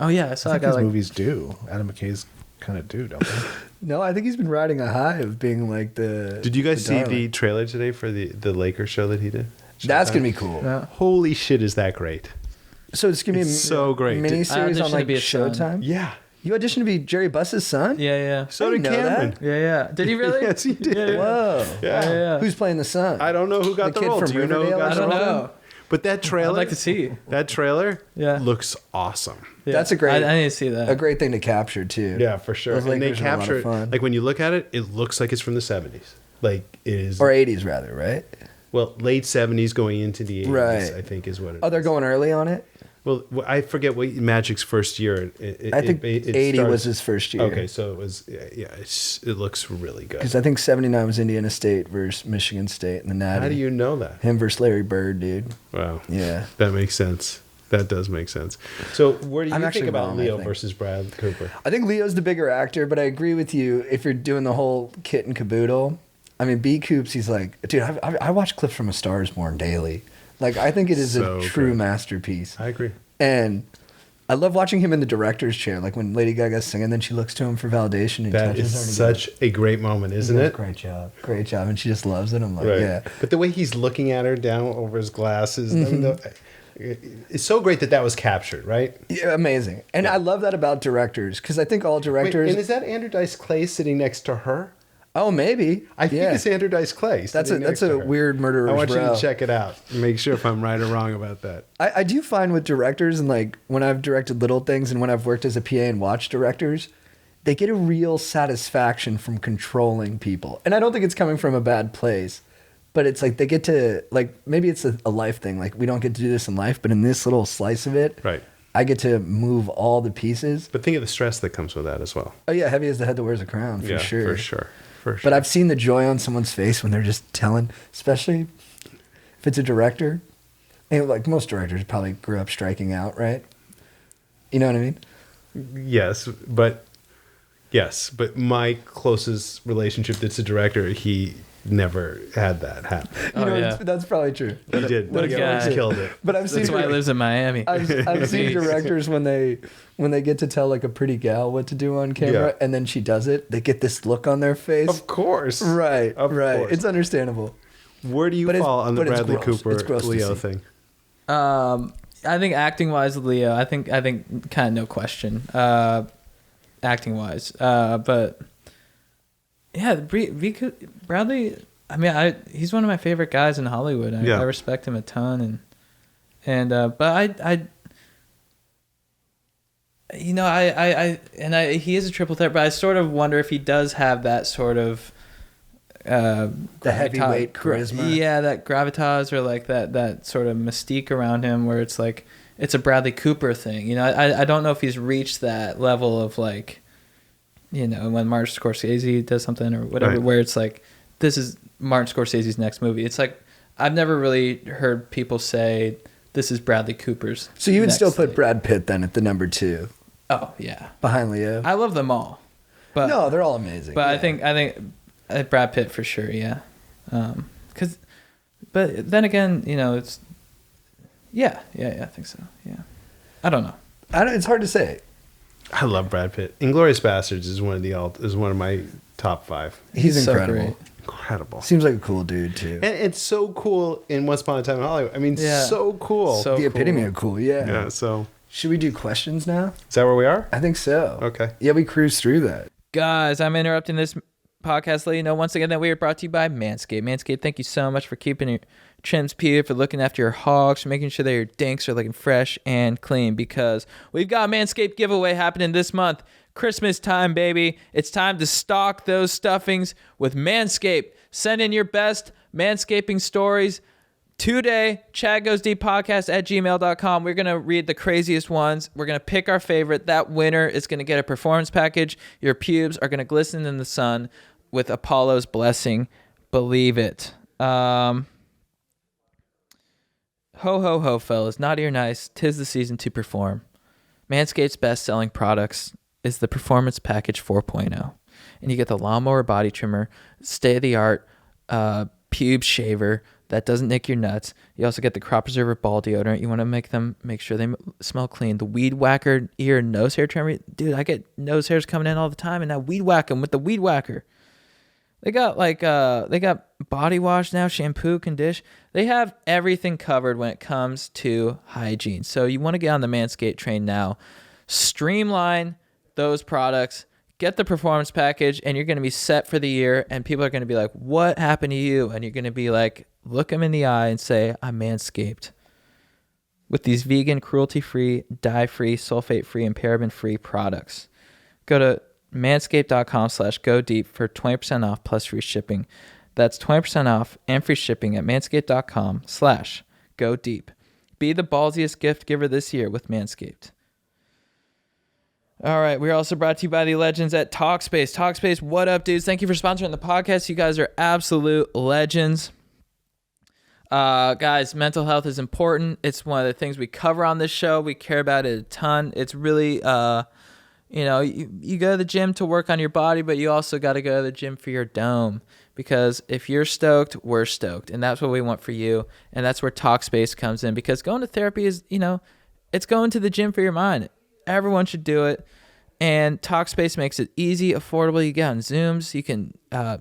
Oh yeah, I saw I a think guy his like movies do. Adam McKay's kind of do, don't they? No, I think he's been riding a high of being like the. Did you guys the see darling. the trailer today for the Lakers show that he did? That's gonna be cool. Yeah. Holy shit! Is that great? So it's gonna be It's so great. mini I series on auditioned like to be a son. Showtime. Yeah. You auditioned to be Jerry Buss's son. Yeah. So I did didn't know that. Cameron. Yeah. Did he really? Yes, he did. Yeah, yeah. Whoa. Yeah. Who's playing the son? I don't know who got The the, kid role. from Do you know who Riverdale got or I the don't role? know. But that trailer, I'd like to see. that trailer, Yeah. looks awesome. Yeah. That's a great- I need to see that. A great thing to capture too. Yeah, for sure. Those And they Lakers are a lot of capture it. fun. Like when you look at it, it looks like it's from the 70s. Like it is, Or 80s rather, right? well, late 70s going into the 80s. Right. I think is what it Oh, they're is. going early on it. Well, I forget what Magic's first year. I think 80 started- was his first year. Okay, so it was. Yeah, it looks really good. Because I think 79 was Indiana State versus Michigan State in the Natty. How do you know that? Him versus Larry Bird, dude. Wow. Yeah. That makes sense. That does make sense. So, where do you I'm think actually about wrong, I Leo think. versus Brad Cooper? I think Leo's the bigger actor, but I agree with you. If you're doing the whole kit and caboodle, I mean, B. Coops, he's like, dude, I watch clips from A Star Is Born daily. Like, I think it is So a true good. masterpiece. I agree. And I love watching him in the director's chair. Like when Lady Gaga's singing, then she looks to him for validation. And That touches is her and he such goes, a great moment, isn't it? Great job. Great job. And she just loves it. I'm like, Right. yeah. But the way he's looking at her down over his glasses, I mean, it's so great that was captured, right? Yeah, amazing. And I love that about directors because I think all Wait, directors. and is that Andrew Dice Clay sitting next to her? Oh, maybe. I think it's Andrew Dice Clay. That's sitting next a to her. weird murderer's I want you row. to check it out and make sure if I'm right or wrong about that. I do find with directors and like when I've directed little things and when I've worked as a PA and watched directors, they get a real satisfaction from controlling people. And I don't think it's coming from a bad place, but it's like they get to like maybe it's a life thing. Like we don't get to do this in life, but in this little slice of it, Right. I get to move all the pieces. But think of the stress that comes with that as well. Oh yeah, heavy as the head that wears a crown for Yeah, sure. For sure. For sure. But I've seen the joy on someone's face when they're just telling, especially if it's a director. And like most directors probably grew up striking out, right? You know what I mean? Yes, but my closest relationship that's a director, he never had that happen. You know, yeah. that's probably true. He did. what a He guy. always killed it. But I've seen That's why he lives in Miami. I've seen Jeez. directors when they get to tell like a pretty gal what to do on camera, Yeah. and then she does it. They get this look on their face. Of course. Right, Of right. course. It's understandable. Where do you But it's- fall on the but it's Bradley gross. Cooper It's gross to Leo see. thing? I think acting wise, Leo. I think kind of no question. Acting wise, but yeah, Bradley. I mean, he's one of my favorite guys in Hollywood. Yeah. I respect him a ton, but he is a triple threat, but I sort of wonder if he does have that sort of The heavyweight charisma. Yeah, that gravitas or like that sort of mystique around him, where it's like it's a Bradley Cooper thing. You know, I don't know if he's reached that level of like, you know, when Martin Scorsese does something or whatever, Right. where it's like this is Martin Scorsese's next movie. It's like I've never really heard people say this is Bradley Cooper's. So you would next still put thing. Brad Pitt then at the number 2 Oh yeah, behind Leo? I love them all, but No, they're all amazing. But yeah. I think Brad Pitt for sure, yeah. But then again, you know, it's yeah, I think so. Yeah, I don't know. It's hard to say. I love Brad Pitt. Inglourious Bastards is one of my top 5. He's so incredible. great. Incredible. Seems like a cool dude too. And it's so cool in Once Upon a Time in Hollywood. I mean, Yeah. so cool. So The cool. epitome of cool, yeah. yeah. So Should we do questions now? is that where we are? I think so. Okay. Yeah, we cruised through that. Guys, I'm interrupting this podcast to let you know once again that we are brought to you by Manscaped. Manscaped, thank you so much for keeping your trims peeled, for looking after your hogs, for making sure that your dinks are looking fresh and clean, because we've got Manscape Giveaway happening this month. Christmas time, baby. It's time to stock those stuffings with Manscaped. Send in your best manscaping stories today. Chad Goes Deep Podcast at gmail.com. We're going to read the craziest ones. We're going to pick our favorite. That winner is going to get a performance package. Your pubes are going to glisten in the sun with Apollo's blessing. Believe it. Ho, ho, ho, fellas. Naughty or nice, 'tis the season to perform. Manscaped's best-selling products is the Performance Package 4.0. And you get the lawnmower body trimmer, state-of-the-art pube shaver that doesn't nick your nuts. You also get the crop preserver ball deodorant. You want to make sure they smell clean. The weed whacker ear and nose hair trimmer. Dude, I get nose hairs coming in all the time, and now weed whack them with the weed whacker. They got they got body wash now, shampoo, condition. They have everything covered when it comes to hygiene. So you want to get on the Manscaped train now. Streamline those products. Get the performance package, and you're going to be set for the year. And people are going to be like, "What happened to you?" And you're going to be like, look them in the eye and say, "I'm Manscaped." With these vegan, cruelty-free, dye-free, sulfate-free, and paraben-free products. Go to manscaped.com/go deep for 20% off plus free shipping. That's 20% off and free shipping at manscaped.com/go deep. Be the ballsiest gift giver this year with Manscaped. All right, we're also brought to you by the legends at Talkspace. Talkspace, what up, dudes? Thank you for sponsoring the podcast. You guys are absolute legends. Guys, mental health is important. It's one of the things we cover on this show. We care about it a ton. It's really, you go to the gym to work on your body, but you also got to go to the gym for your dome. Because if you're stoked, we're stoked. And that's what we want for you. And that's where Talkspace comes in. Because going to therapy is, it's going to the gym for your mind. Everyone should do it. And Talkspace makes it easy, affordable. You get on Zooms. You can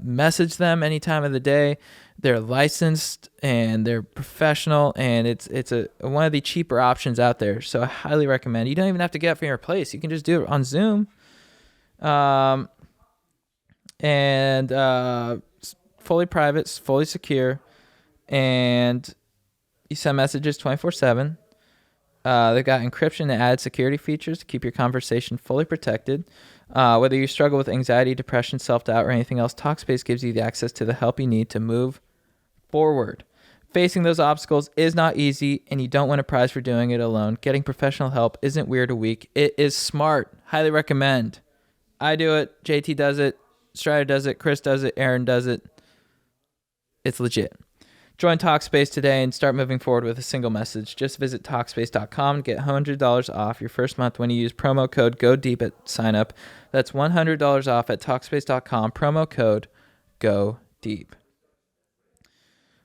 message them any time of the day. They're licensed and they're professional. And it's one of the cheaper options out there. So I highly recommend. You don't even have to get up from your place. You can just do it on Zoom. Fully private, fully secure. And you send messages 24/7. They've got encryption and added security features to keep your conversation fully protected. Whether you struggle with anxiety, depression, self-doubt, or anything else, Talkspace gives you the access to the help you need to move forward. Facing those obstacles is not easy, and you don't win a prize for doing it alone. Getting professional help isn't weird or weak. It is smart. Highly recommend. I do it. JT does it. Strider does it. Chris does it. Aaron does it. It's legit. Join Talkspace today and start moving forward with a single message. Just visit Talkspace.com and get $100 off your first month when you use promo code GODEEP at sign up. That's $100 off at Talkspace.com, promo code GODEEP.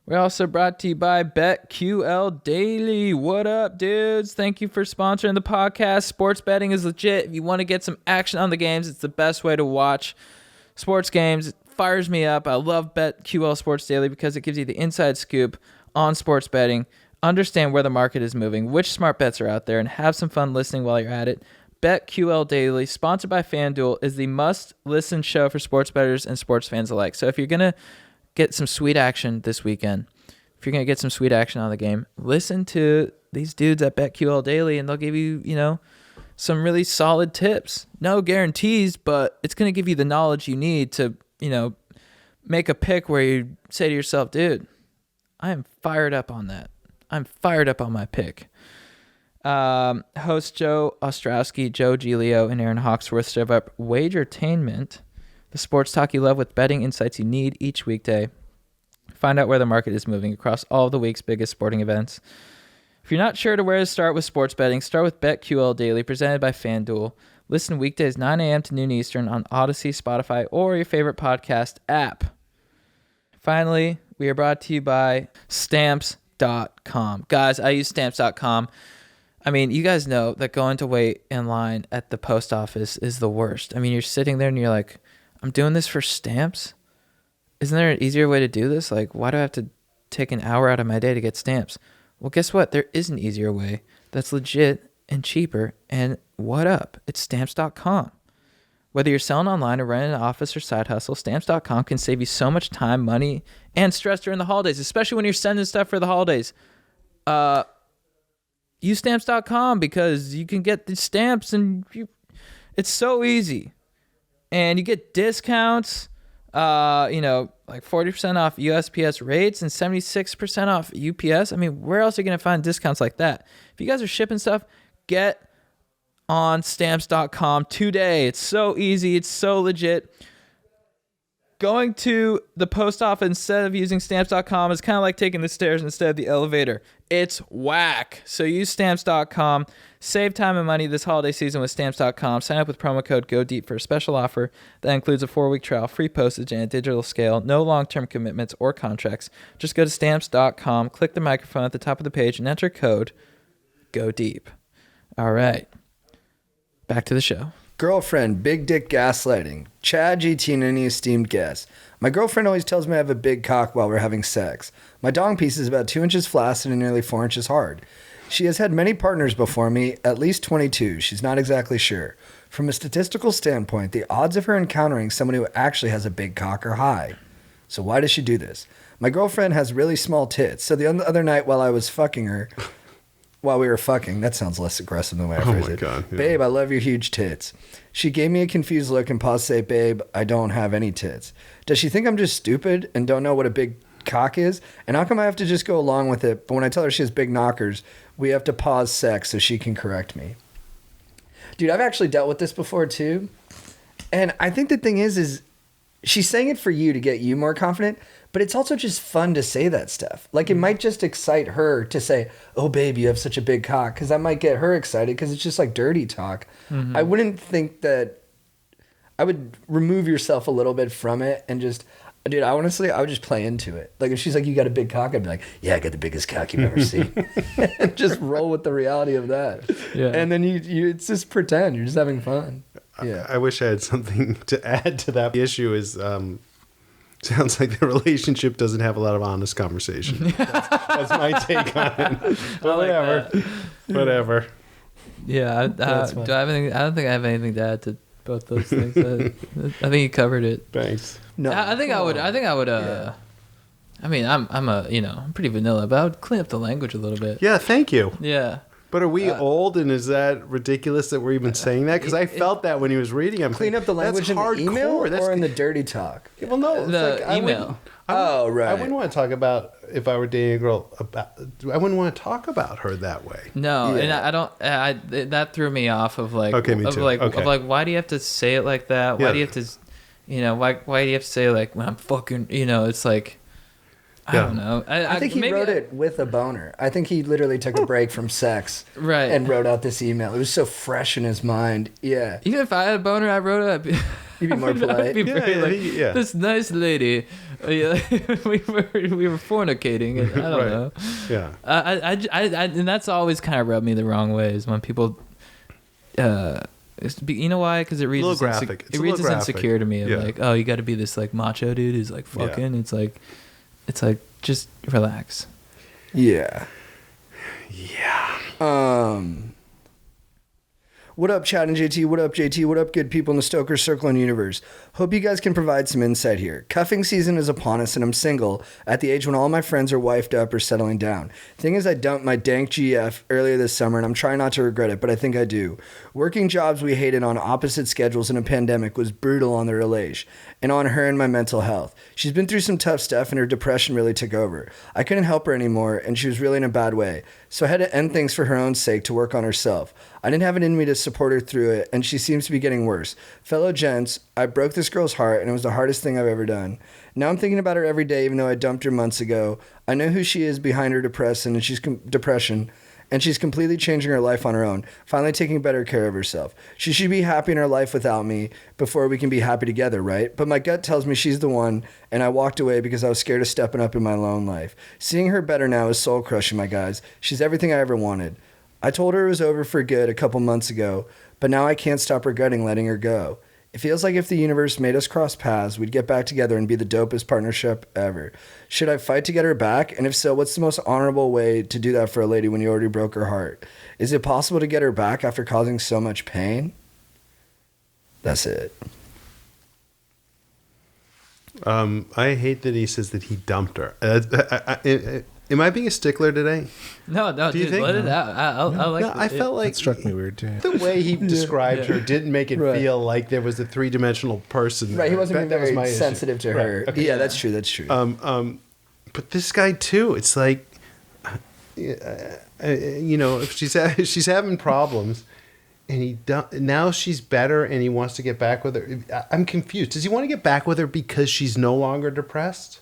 We're also brought to you by BetQL Daily. What up, dudes? Thank you for sponsoring the podcast. Sports betting is legit. If you want to get some action on the games, it's the best way to watch sports games. It fires me up. I love BetQL Sports Daily because it gives you the inside scoop on sports betting. Understand where the market is moving, which smart bets are out there, and have some fun listening while you're at it. BetQL Daily, sponsored by FanDuel, is the must-listen show for sports bettors and sports fans alike. So if you're going to get some sweet action this weekend, if you're going to get some sweet action on the game, listen to these dudes at BetQL Daily, and they'll give you, some really solid tips. No guarantees, but it's going to give you the knowledge you need to, make a pick where you say to yourself, dude, I am fired up on that. I'm fired up on my pick. Host Joe Ostrowski, Joe Giglio, and Aaron Hawksworth serve up Wagertainment, the sports talk you love with betting insights you need each weekday. Find out where the market is moving across all of the week's biggest sporting events. If you're not sure to where to start with sports betting, start with BetQL Daily, presented by FanDuel. Listen weekdays 9 a.m. to noon Eastern on Odyssey, Spotify, or your favorite podcast app. Finally, we are brought to you by Stamps.com. Guys, I use Stamps.com. I mean, you guys know that going to wait in line at the post office is the worst. I mean, you're sitting there and you're like, I'm doing this for stamps? Isn't there an easier way to do this? Like, why do I have to take an hour out of my day to get stamps? Well, guess what? There is an easier way that's legit and cheaper. And what up? It's Stamps.com. Whether you're selling online or running an office or side hustle, Stamps.com can save you so much time, money, and stress during the holidays, especially when you're sending stuff for the holidays. Use Stamps.com because you can get the stamps and it's so easy. And you get discounts, like 40% off USPS rates and 76% off UPS. I mean, where else are you going to find discounts like that? If you guys are shipping stuff, get on Stamps.com today. It's so easy. It's so legit. Going to the post office instead of using Stamps.com is kind of like taking the stairs instead of the elevator. It's whack. So use Stamps.com. Save time and money this holiday season with Stamps.com. Sign up with promo code GODEEP for a special offer that includes a 4-week trial, free postage, and a digital scale. No long-term commitments or contracts. Just go to Stamps.com, click the microphone at the top of the page, and enter code GODEEP. All right. Back to the show. Girlfriend, big dick gaslighting. Chad, GT, and any esteemed guest. My girlfriend always tells me I have a big cock while we're having sex. My dong piece is about 2 inches flaccid and nearly 4 inches hard. She has had many partners before me, at least 22. She's not exactly sure. From a statistical standpoint, the odds of her encountering someone who actually has a big cock are high. So why does she do this? My girlfriend has really small tits. So the other night while I was fucking her, while we were fucking, that sounds less aggressive than the way I phrase it. God, yeah. Babe, I love your huge tits. She gave me a confused look and paused to say, babe, I don't have any tits. Does she think I'm just stupid and don't know what a big cock is? And how come I have to just go along with it? But when I tell her she has big knockers, we have to pause sex so she can correct me. Dude, I've actually dealt with this before too. And I think the thing is she's saying it for you to get you more confident, but it's also just fun to say that stuff. Like, it might just excite her to say, oh, babe, you have such a big cock, because that might get her excited because it's just like dirty talk. Mm-hmm. I wouldn't think that I would remove yourself a little bit from it and just, dude, I would just play into it. Like, if she's like, you got a big cock, I'd be like, yeah, I got the biggest cock you've ever seen. And just roll with the reality of that. Yeah. And then you it's just pretend. You're just having fun. Yeah. I wish I had something to add to that. The issue is, sounds like the relationship doesn't have a lot of honest conversation. That's my take on it. But whatever. Yeah, do I have anything? I don't think I have anything to add to both those things. I think you covered it. Thanks. No, I think I would. Yeah. I mean, I'm pretty vanilla, but I would clean up the language a little bit. Yeah, thank you. Yeah. But are we old, and is that ridiculous that we're even saying that? Because I felt that when he was reading. I'm clean up the language in the email or in the dirty talk? Well, no, the email. Right. I wouldn't want to talk about, if I were dating a girl, I wouldn't want to talk about her that way. No, and I don't. That threw me off of like. Okay, me too. Of like, why do you have to say it like that? Why do you have to, why do you have to say like when I'm fucking? It's like. I don't know. I think he wrote it with a boner. I think he literally took a break from sex right, and wrote out this email. It was so fresh in his mind. Yeah. Even if I had a boner, I wrote it. You'd be more polite. I'd be this nice lady. We were fornicating. And I don't know. Yeah. And that's always kind of rubbed me the wrong way is when people. You know why? Because it reads it's graphic. It reads as insecure to me. Of like, oh, you got to be this like macho dude who's like fucking. Yeah. It's like, just relax. Yeah. Yeah. What up, Chad and JT? What up, JT? What up, good people in the Stokers Circle and universe? Hope you guys can provide some insight here. Cuffing season is upon us, and I'm single at the age when all my friends are wifed up or settling down. Thing is, I dumped my dank GF earlier this summer, and I'm trying not to regret it, but I think I do. Working jobs we hated on opposite schedules in a pandemic was brutal on the relation and on her and my mental health. She's been through some tough stuff, and her depression really took over. I couldn't help her anymore, and she was really in a bad way. So I had to end things for her own sake to work on herself. I didn't have it in me to support her through it, and she seems to be getting worse. Fellow gents, I broke this girl's heart, and it was the hardest thing I've ever done. Now I'm thinking about her every day, even though I dumped her months ago. I know who she is behind her depression, and she's completely changing her life on her own, finally taking better care of herself. She should be happy in her life without me before we can be happy together, right? But my gut tells me she's the one, and I walked away because I was scared of stepping up in my lone life. Seeing her better now is soul-crushing, my guys. She's everything I ever wanted. I told her it was over for good a couple months ago, but now I can't stop regretting letting her go. It feels like if the universe made us cross paths, we'd get back together and be the dopest partnership ever. Should I fight to get her back? And if so, what's the most honorable way to do that for a lady when you already broke her heart? Is it possible to get her back after causing so much pain? That's it. I hate that he says that he dumped her. Am I being a stickler today? No, Do you dude, think? let it out. I like No, I felt like It struck me weird too. the way he described her didn't make it Right. feel like there was a three-dimensional person. Right, he there. wasn't being That was my very issue. sensitive to her. Right, okay. Yeah, that's true, that's true. But this guy too. It's like, if she's having problems, and now she's better, and he wants to get back with her. I'm confused. Does he want to get back with her because she's no longer depressed?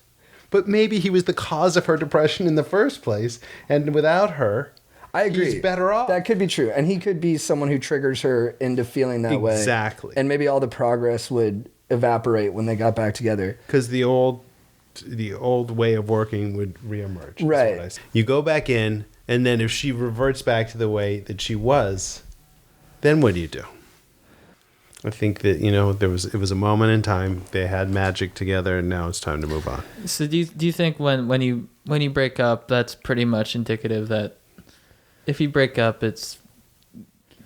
But maybe he was the cause of her depression in the first place, and without her, I agree. he's better off. That could be true. And he could be someone who triggers her into feeling that way. Exactly. And maybe all the progress would evaporate when they got back together. Because the old way of working would reemerge. is Right. what I say. You go back in, and then if she reverts back to the way that she was, then what do you do? I think that it was a moment in time. They had magic together, and now it's time to move on. So do you think when you break up, that's pretty much indicative that if you break up, it's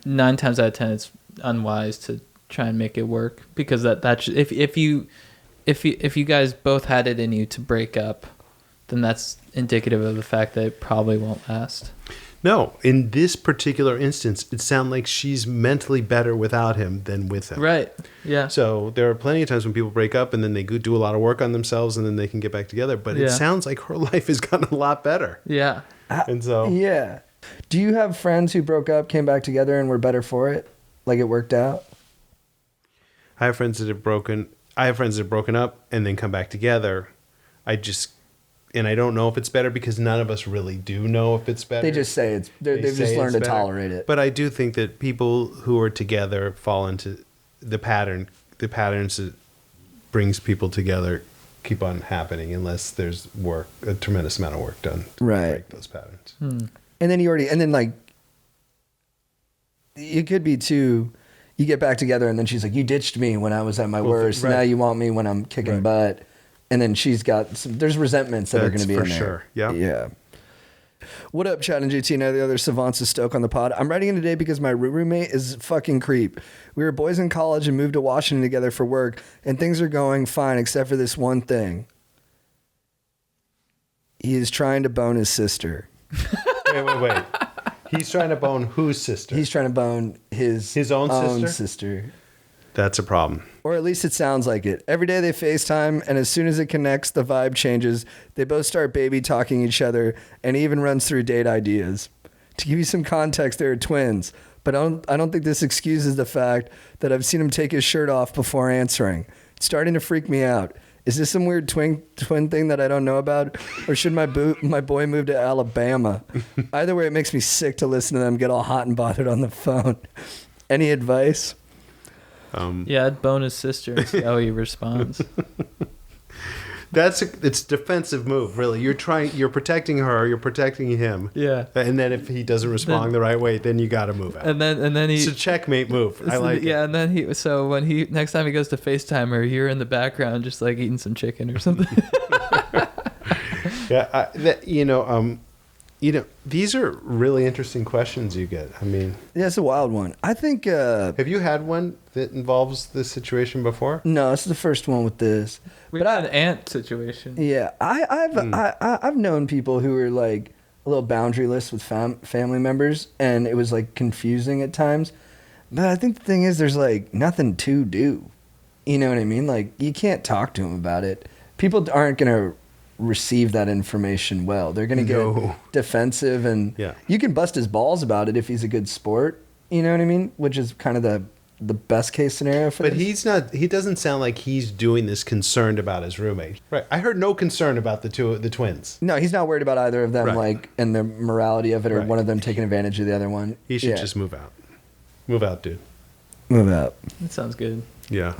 9 times out of 10 it's unwise to try and make it work, because if you guys both had it in you to break up, then that's indicative of the fact that it probably won't last. No, in this particular instance, it sounds like she's mentally better without him than with him. Right. Yeah. So there are plenty of times when people break up and then they go do a lot of work on themselves and then they can get back together. But it Yeah. sounds like her life has gotten a lot better. Yeah. And so Yeah. Do you have friends who broke up, came back together, and were better for it? Like it worked out? I have friends that have broken up and then come back together. And I don't know if it's better because none of us really do know if it's better. They just say they've They just say learned to it's better. tolerate it. But I do think that people who are together fall into the patterns that brings people together keep on happening unless there's a tremendous amount of work done to Right. break those patterns. And then like, it could be too, you get back together and then she's like, you ditched me when I was at my worst. right. Now you want me when I'm kicking Right. butt. And then she's got there's resentments that are going to That's be for in there. sure. Yeah. Yeah. What up, Chad and JT and the other savants of Stoke on the pod? I'm writing in today because my roommate is fucking creep. We were boys in college and moved to Washington together for work, and things are going fine except for this one thing. He is trying to bone his sister. Wait. He's trying to bone whose sister? He's trying to bone his own sister. That's a problem. Or at least it sounds like it. Every day they FaceTime, and as soon as it connects, the vibe changes. They both start baby talking each other, and he even runs through date ideas. To give you some context, they're twins, but I don't think this excuses the fact that I've seen him take his shirt off before answering. It's starting to freak me out. Is this some weird twin thing that I don't know about? Or should my boy move to Alabama? Either way, it makes me sick to listen to them get all hot and bothered on the phone. Any advice? Yeah, I'd bone his sister and see how he responds. It's a defensive move, really. You're protecting her, you're protecting him. Yeah. And then if he doesn't respond the right way, then you got to move out. And then he It's a checkmate move. I like it. Yeah, and then when he next time he goes to FaceTime her, you're in the background just like eating some chicken or something. Yeah, these are really interesting questions you get. I mean, Yeah, it's a wild one. I think have you had one that involves this situation before? no, this is the first one with this. We But had an ant situation. Yeah, I've known people who were like a little boundaryless with family members, and it was like confusing at times. But I think the thing is, there's like nothing to do. You know what I mean? Like you can't talk to them about it. People aren't gonna receive that information well. They're gonna get No. defensive, and Yeah. you can bust his balls about it if he's a good sport. You know what I mean? Which is kind of the best case scenario for But this. he's not. He doesn't sound like he's doing this concerned about his roommate. Right. I heard no concern about the twins. No, he's not worried about either of them, Right. like, and the morality of it, or Right. one of them taking advantage of the other one. He should Yeah. just move out. Move out, dude. move out. That sounds good. Yeah.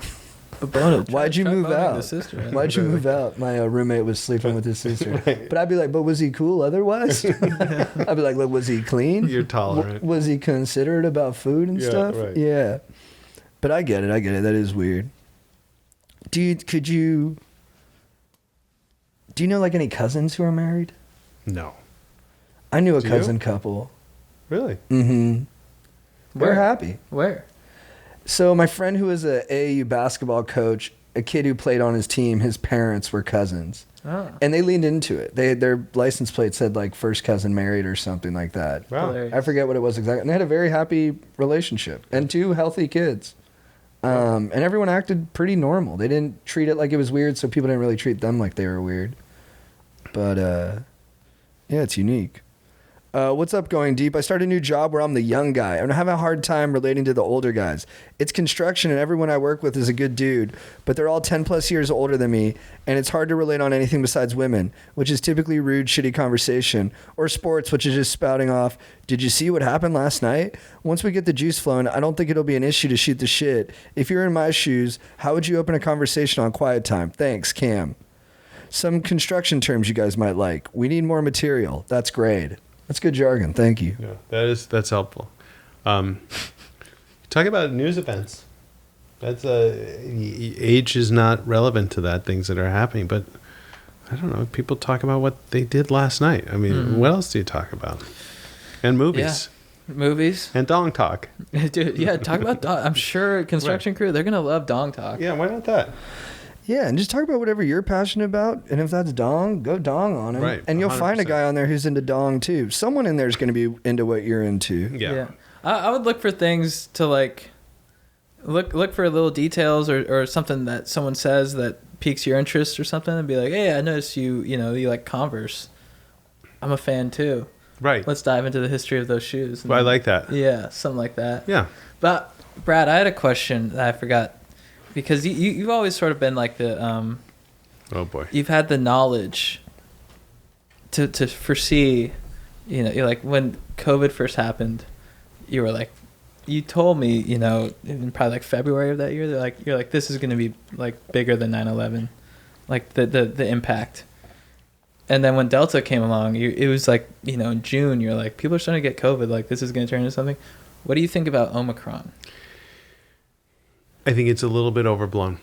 But Bono, Why'd you try move boning out? The sister, man. Why'd you move out? My roommate was sleeping with his sister. Right. But I'd be like, but was he cool otherwise? I'd be like, look, was he clean? You're tolerant. Was he considerate about food and Yeah, stuff? right. Yeah. But I get it. That is weird. Do you know like any cousins who are married? No. I knew a Do you? cousin couple. Really? Mm-hmm. They're Where? happy. Where? So my friend who was a AAU basketball coach, a kid who played on his team, his parents were cousins. Oh, And they leaned into it. Their license plate said like first cousin married or something like that. Wow. hilarious. I forget what it was exactly. And they had a very happy relationship and 2 healthy kids. And everyone acted pretty normal. They didn't treat it like it was weird, so people didn't really treat them like they were weird. But yeah, it's unique. What's up, Going Deep? I started a new job where I'm the young guy. I'm having a hard time relating to the older guys. It's construction, and everyone I work with is a good dude, but they're all 10 plus years older than me, and it's hard to relate on anything besides women, which is typically rude, shitty conversation, or sports, which is just spouting off, did you see what happened last night? Once we get the juice flowing, I don't think it'll be an issue to shoot the shit. If you're in my shoes, how would you open a conversation on quiet time? Thanks, Cam. Some construction terms you guys might like. We need more material. That's great. That's good jargon. Thank you. Yeah. That's helpful. Talk about news events. That's age is not relevant to that. Things that are happening, but I don't know. People talk about what they did last night. I mean, what else do you talk about? And movies. Movies. And dong talk. Dude, yeah, talk about dong. I'm sure construction crew, they're going to love dong talk. Yeah, why not that? Yeah, and just talk about whatever you're passionate about. And if that's dong, go dong on him. Right, And you'll find a 100%. guy on there who's into dong too. Someone in there is going to be into what you're into. Yeah. I would look for things to like look for little details or something that someone says that piques your interest or something and be like, hey, I noticed you like Converse. I'm a fan too. Right. Let's dive into the history of those shoes. Well, I like that. Yeah, something like that. Yeah. But Brad, I had a question that I forgot because you've always sort of been like the Oh boy. you've had the knowledge to foresee, you're like when COVID first happened, you were like, you told me, in probably like February of that year, you're like this is going to be like bigger than 9/11, like the impact. And then when Delta came along, it was like, in June, you're like, people are starting to get COVID, like this is going to turn into something. What do you think about Omicron? I think it's a little bit overblown.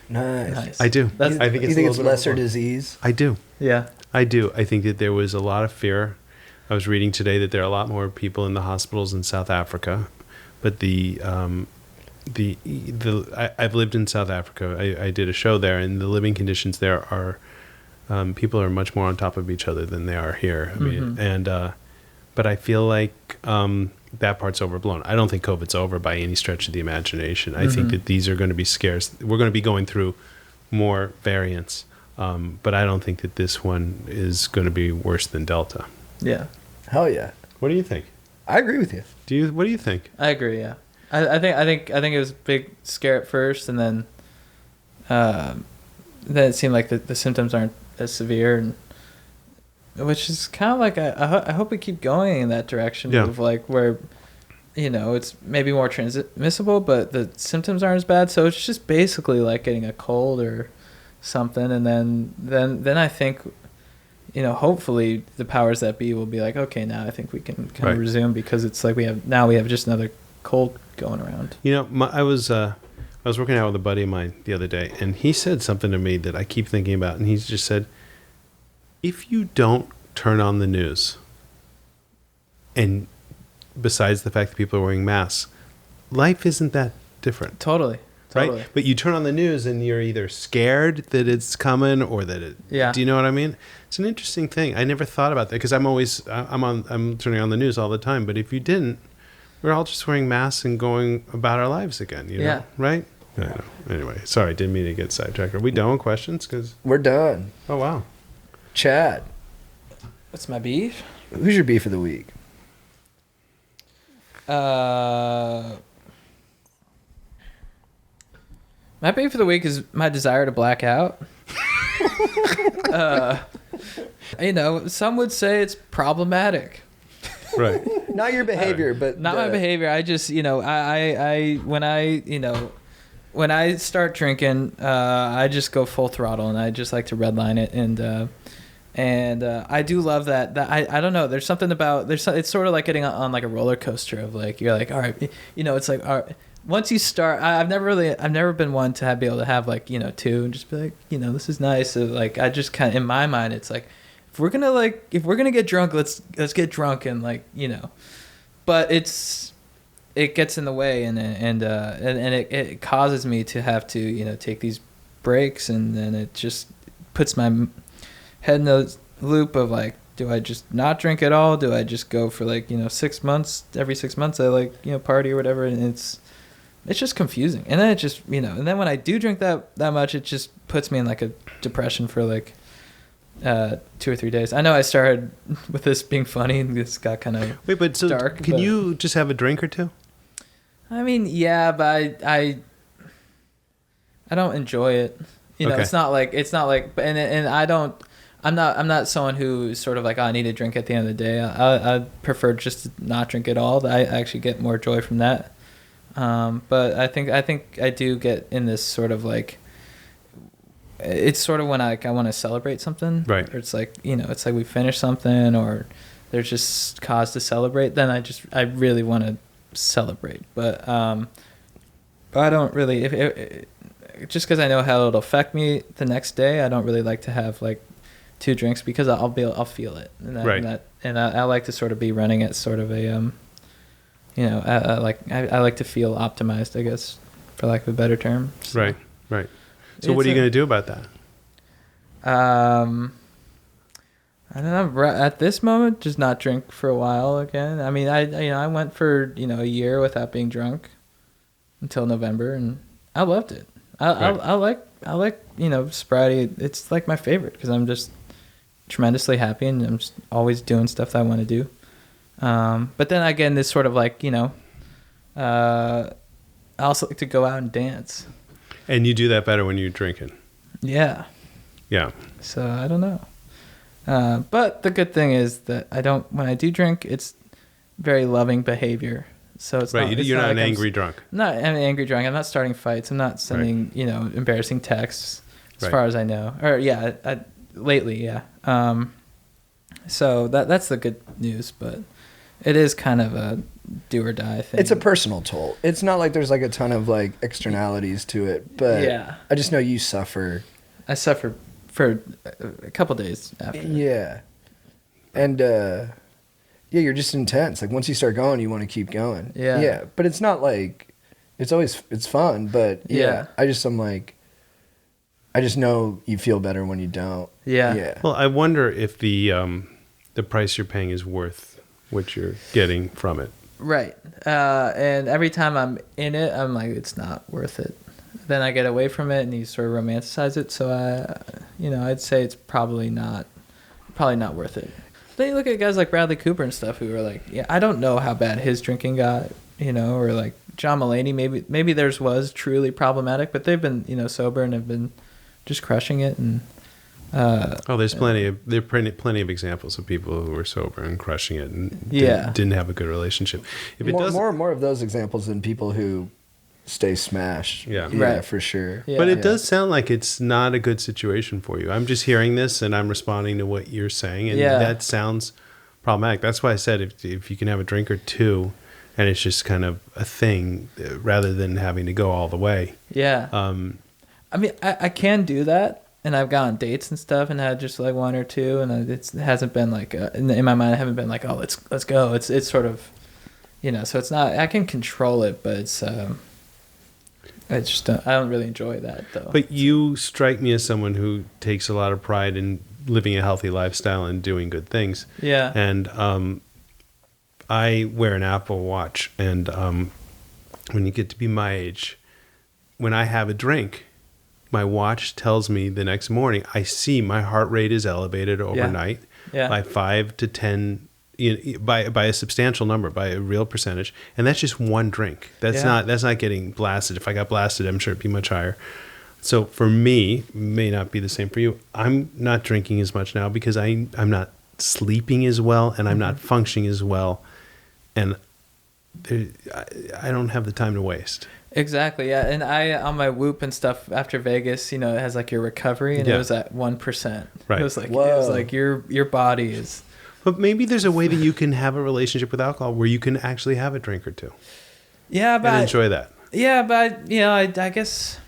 Nice. I do. That's- I think You it's think a it's little bit lesser overblown. disease? I do. Yeah. I do. I think that there was a lot of fear. I was reading today that there are a lot more people in the hospitals in South Africa, but I've lived in South Africa. I did a show there, and the living conditions there are people are much more on top of each other than they are here. I mean, but I feel like that part's overblown. I don't think COVID's over by any stretch of the imagination. I think that these are going to be scarce. We're going to be going through more variants, but I don't think that this one is going to be worse than Delta. Yeah. Hell yeah. What do you think? I agree with you. What do you think? I agree. Yeah, I think it was a big scare at first, and then it seemed like the symptoms aren't as severe, and which is kind of like I hope we keep going in that direction of like where it's maybe more transmissible, but the symptoms aren't as bad. So it's just basically like getting a cold or something, and then I think hopefully the powers that be will be like, okay, now I think we can kind of resume, because it's like we have just another cold going around. I was working out with a buddy of mine the other day, and he said something to me that I keep thinking about, and he just said, if you don't turn on the news, and besides the fact that people are wearing masks, life isn't that different. Totally. Right? But you turn on the news and you're either scared that it's coming or that it. Yeah. Do you know what I mean? It's an interesting thing. I never thought about that because I'm turning on the news all the time. But if you didn't, we're all just wearing masks and going about our lives again. You know? Right? I know. Anyway, sorry, didn't mean to get sidetracked. Are we done with questions? We're done. Oh wow. Chad, What's my beef? who's your beef of the week? My beef of the week is my desire to black out. Some would say it's problematic. Right. Not your behavior, but Not my behavior. I just, when I start drinking, I just go full throttle, and I just like to redline it, and I do love that. I don't know. There's something about it's sort of like getting on like a roller coaster of like you're like, all right, it's like all right. Once you start, I've never been one to be able to have like 2 and just be like, this is nice. So like I just kind of, in my mind, it's like if we're gonna get drunk, let's get drunk and like but it gets in the way and it causes me to have to take these breaks, and then it just puts my head in the loop of like, do I just not drink at all? Do I just go for like 6 months? Every 6 months I like party or whatever, and it's just confusing. And then it just and then when I do drink that much, it just puts me in like a depression for like 2 or 3 days. I know I started with this being funny and this got kind of dark. Can you just have a drink or two? I mean, yeah, but I don't enjoy it. Okay. It's not like and I'm not someone who's sort of like, oh, I need to drink at the end of the day. I prefer just to not drink at all. I actually get more joy from that. But I think I do get in this sort of like, it's sort of when I want to celebrate something, right? Or it's like it's like we finished something, or there's just cause to celebrate. Then I really want to celebrate, but I don't really just because I know how it'll affect me the next day. I don't really like to have like 2 drinks because I'll feel it, and I like to sort of be running at sort of a I like to feel optimized, I guess, for lack of a better term. So Right. So what are you going to do about that? I don't know. At this moment, just not drink for a while again. I mean, I went for a year without being drunk until November, and I loved it. I like sobriety. It's like my favorite because I'm just tremendously happy, and I'm just always doing stuff that I want to do. But then again, this sort of like, I also like to go out and dance. And you do that better when you're drinking. Yeah. Yeah. So I don't know. But the good thing is that when I do drink, it's very loving behavior. So it's right. Not, You're not like an angry drunk. I'm an angry drunk. I'm not starting fights. I'm not sending, embarrassing texts as far as I know. Or lately. Yeah. So that's the good news, but it is kind of a do or die thing. It's a personal toll. It's not like there's like a ton of like externalities to it, but yeah. I just know you suffer. I suffer for a couple days after. Yeah. And you're just intense. Like once you start going, you want to keep going. Yeah. Yeah. But it's not like it's fun, but yeah. I just know you feel better when you don't. Yeah. Yeah. Well, I wonder if the price you're paying is worth what you're getting from it. Right. And every time I'm in it, I'm like, it's not worth it. Then I get away from it and you sort of romanticize it. So I'd say it's probably not worth it. Then you look at guys like Bradley Cooper and stuff who are like, yeah, I don't know how bad his drinking got, or like John Mulaney, maybe theirs was truly problematic, but they've been, sober and have been just crushing it. And there's plenty of examples of people who were sober and crushing it and didn't have a good relationship. If it more of those examples than people who stay smashed. Yeah. Right. For sure. Yeah. But it does sound like it's not a good situation for you. I'm just hearing this and I'm responding to what you're saying, and that sounds problematic. That's why I said if you can have a drink or 2 and it's just kind of a thing rather than having to go all the way. Yeah. I mean, I can do that. and I've gone on dates and stuff and had just like one or two, and it hasn't been like in my mind I haven't been like, oh, let's go. It's sort of, so it's not, I can control it, but it's I just I don't really enjoy that though. But you strike me as someone who takes a lot of pride in living a healthy lifestyle and doing good things. Yeah. And I wear an Apple Watch, and when you get to be my age, when I have a drink, my watch tells me the next morning, I see my heart rate is elevated overnight by 5 to 10, by a substantial number, by a real percentage, and that's just one drink. That's not getting blasted. If I got blasted, I'm sure it'd be much higher. So for me, may not be the same for you. I'm not drinking as much now because I'm not sleeping as well, and I'm not functioning as well, and I don't have the time to waste. Exactly, yeah. And I, on my Whoop and stuff after Vegas, it has like your recovery, and it was at 1%. Right. It was like your body is. But maybe there's a way that you can have a relationship with alcohol where you can actually have a drink or two. Yeah, but and enjoy that. Yeah, but I guess,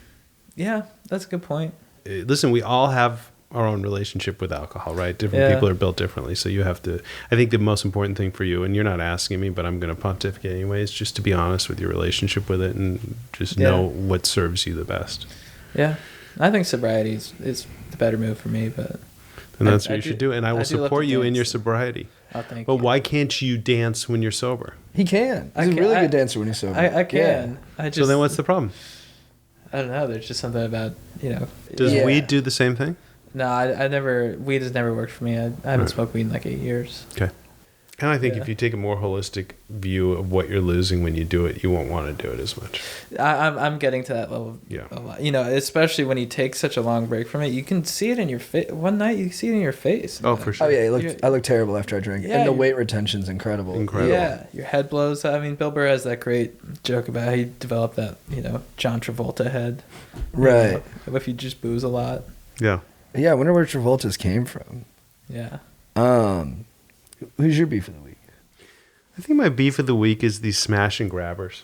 yeah, that's a good point. Listen, we all have our own relationship with alcohol, right? Different people are built differently, so you have to. I think the most important thing for you, and you're not asking me, but I'm going to pontificate anyway, is just to be honest with your relationship with it and just know what serves you the best. Yeah, I think sobriety is the better move for me, but. And that's what you should do, and I will support you in your sobriety. Oh, thank you. But why can't you dance when you're sober? He can. He's a really good dancer when he's sober. I can. Yeah. So then what's the problem? I don't know. There's just something about, Does weed do the same thing? No, I never. Weed has never worked for me. I haven't smoked weed in like 8 years. Okay. And I think if you take a more holistic view of what you're losing when you do it, you won't want to do it as much. I'm getting to that level. Yeah. A lot. Especially when you take such a long break from it, you can see it in your face. One night you see it in your face. Oh, for sure. Oh yeah, I look terrible after I drink, and the weight retention's incredible. Yeah, your head blows. I mean, Bill Burr has that great joke about how he developed that John Travolta head. Right. If you just booze a lot. Yeah. Yeah, I wonder where Travolta's came from. Yeah. Who's your beef of the week? I think my beef of the week is these smash and grabbers.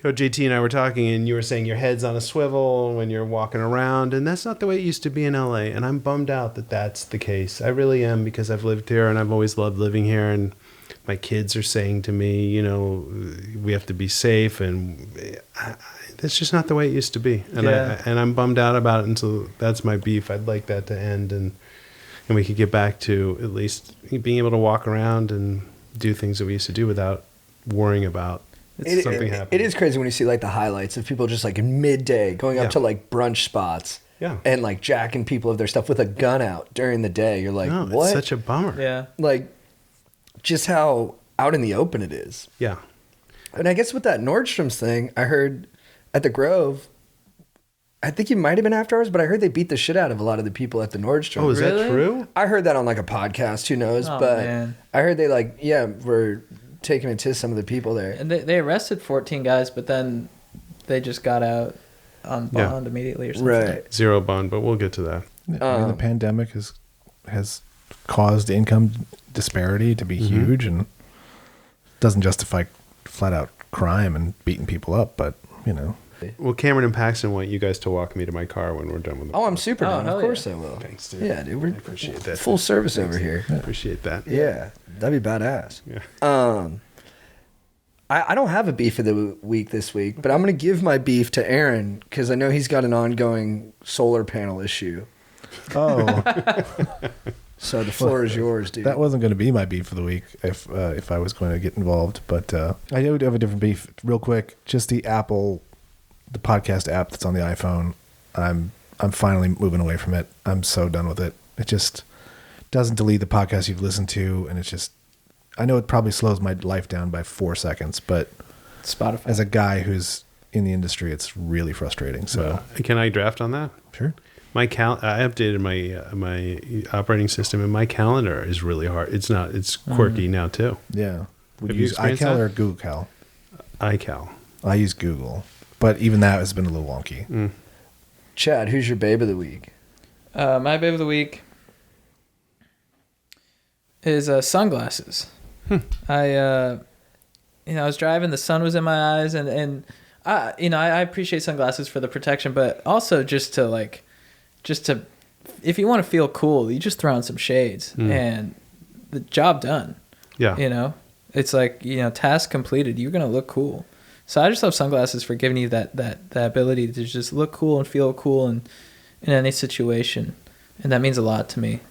JT and I were talking, and you were saying your head's on a swivel when you're walking around, and that's not the way it used to be in LA. And I'm bummed out that that's the case. I really am, because I've lived here and I've always loved living here. And my kids are saying to me, we have to be safe, and that's just not the way it used to be. And I'm bummed out about it. And so that's my beef. I'd like that to end, and we could get back to at least being able to walk around and do things that we used to do without worrying about something happening. It is crazy when you see like the highlights of people just like in midday going up to like brunch spots and like jacking people of their stuff with a gun out during the day. You're like, what? It's such a bummer. Yeah. Like just how out in the open it is. Yeah. And I guess with that Nordstrom's thing, I heard at the Grove, I think he might have been after hours, but I heard they beat the shit out of a lot of the people at the Nordstrom. Oh, is that true? I heard that on like a podcast. Who knows? Man. I heard they were taking it to some of the people there. And they arrested 14 guys, but then they just got out on bond immediately or something. Right. Zero bond, but we'll get to that. I mean, the pandemic has caused income disparity to be huge, and doesn't justify flat out crime and beating people up, but Well, Cameron and Paxton want you guys to walk me to my car when we're done with the Oh, I'm super down. Of course yeah. I will. Thanks, dude. Yeah, dude. We're I appreciate that. full service over here. I appreciate that. Yeah, that'd be badass. Yeah. I don't have a beef of the week this week, but I'm going to give my beef to Aaron because I know he's got an ongoing solar panel issue. oh, So the floor is yours, dude. that wasn't going to be my beef for the week if I was going to get involved, but I do have a different beef. Real quick, just the podcast app that's on the iPhone. I'm finally moving away from it. I'm so done with it. It just doesn't delete the podcast you've listened to, and it's just, I know it probably slows my life down by 4 seconds, but Spotify. as a guy who's in the industry, it's really frustrating. So Can I draft on that? sure. I updated my operating system, and my calendar is really hard. It's quirky now too. Yeah. Would Have you you use experienced iCal that? or Google Cal? iCal. I use Google, but even that has been a little wonky. Chad, who's your babe of the week? My babe of the week is sunglasses. I was driving, the sun was in my eyes, and I appreciate sunglasses for the protection, but also just to if you want to feel cool, you just throw on some shades and the job done. Yeah. You know, it's like, you know, task completed. You're going to look cool. So I just love sunglasses for giving you that ability to just look cool and feel cool in any situation. And that means a lot to me.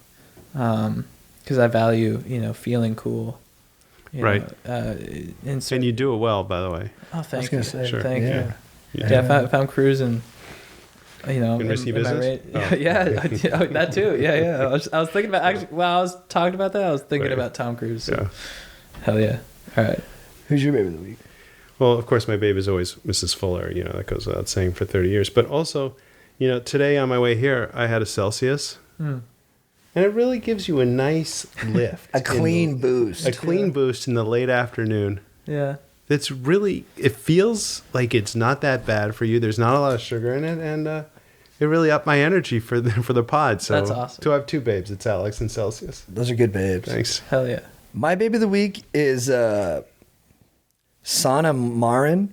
Because I value, you know, feeling cool. Right. And And you do it well, by the way. oh, thank gonna you. say, Sure. Thank yeah. you. Yeah, if I'm cruising, you know, In risky my business? rate- Oh. yeah, that too. Yeah. I was thinking about actually while I was talking about that, I was thinking Right. about Tom Cruise. So. Yeah. Hell yeah. All right. Who's your baby of the week? Well, of course, my babe is always Mrs. Fuller. You know, that goes without saying for 30 years. But also, you know, today on my way here, I had a Celsius. And it really gives you a nice lift. A clean boost. A clean boost in the late afternoon. Yeah. It's really, it feels like it's not that bad for you. There's not a lot of sugar in it. And it really upped my energy for the pod. So That's awesome. To have two babes, it's Alex and Celsius. Those are good babes. Thanks. Hell yeah. My baby of the week is Sanna Marin,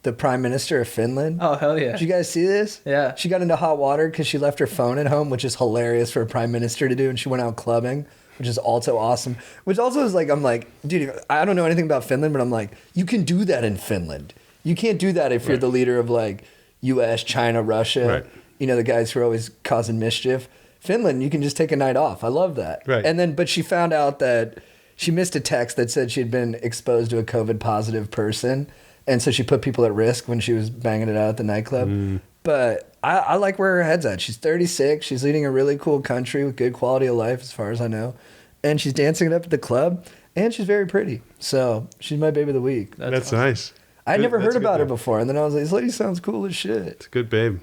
the Prime Minister of Finland. Oh, hell yeah. Did you guys see this? Yeah. She got into hot water because she left her phone at home, which is hilarious for a prime minister to do, and she went out clubbing, which is also awesome. Which also is like, I'm like, dude, I don't know anything about Finland, but I'm like, you can do that in Finland. You can't do that if you're the leader of like U.S., China, Russia. Right. You know, the guys who are always causing mischief. Finland, you can just take a night off. I love that. Right. And then, but she found out that she missed a text that said she'd been exposed to a COVID positive person. And so she put people at risk when she was banging it out at the nightclub. But I like where her head's at. She's 36. She's leading a really cool country with good quality of life, as far as I know. And she's dancing it up at the club. And she's very pretty. So she's my baby of the week. That's awesome. nice. I'd Good- never that's heard a good about her babe. before. And then I was like, this lady sounds cool as shit. It's a good babe.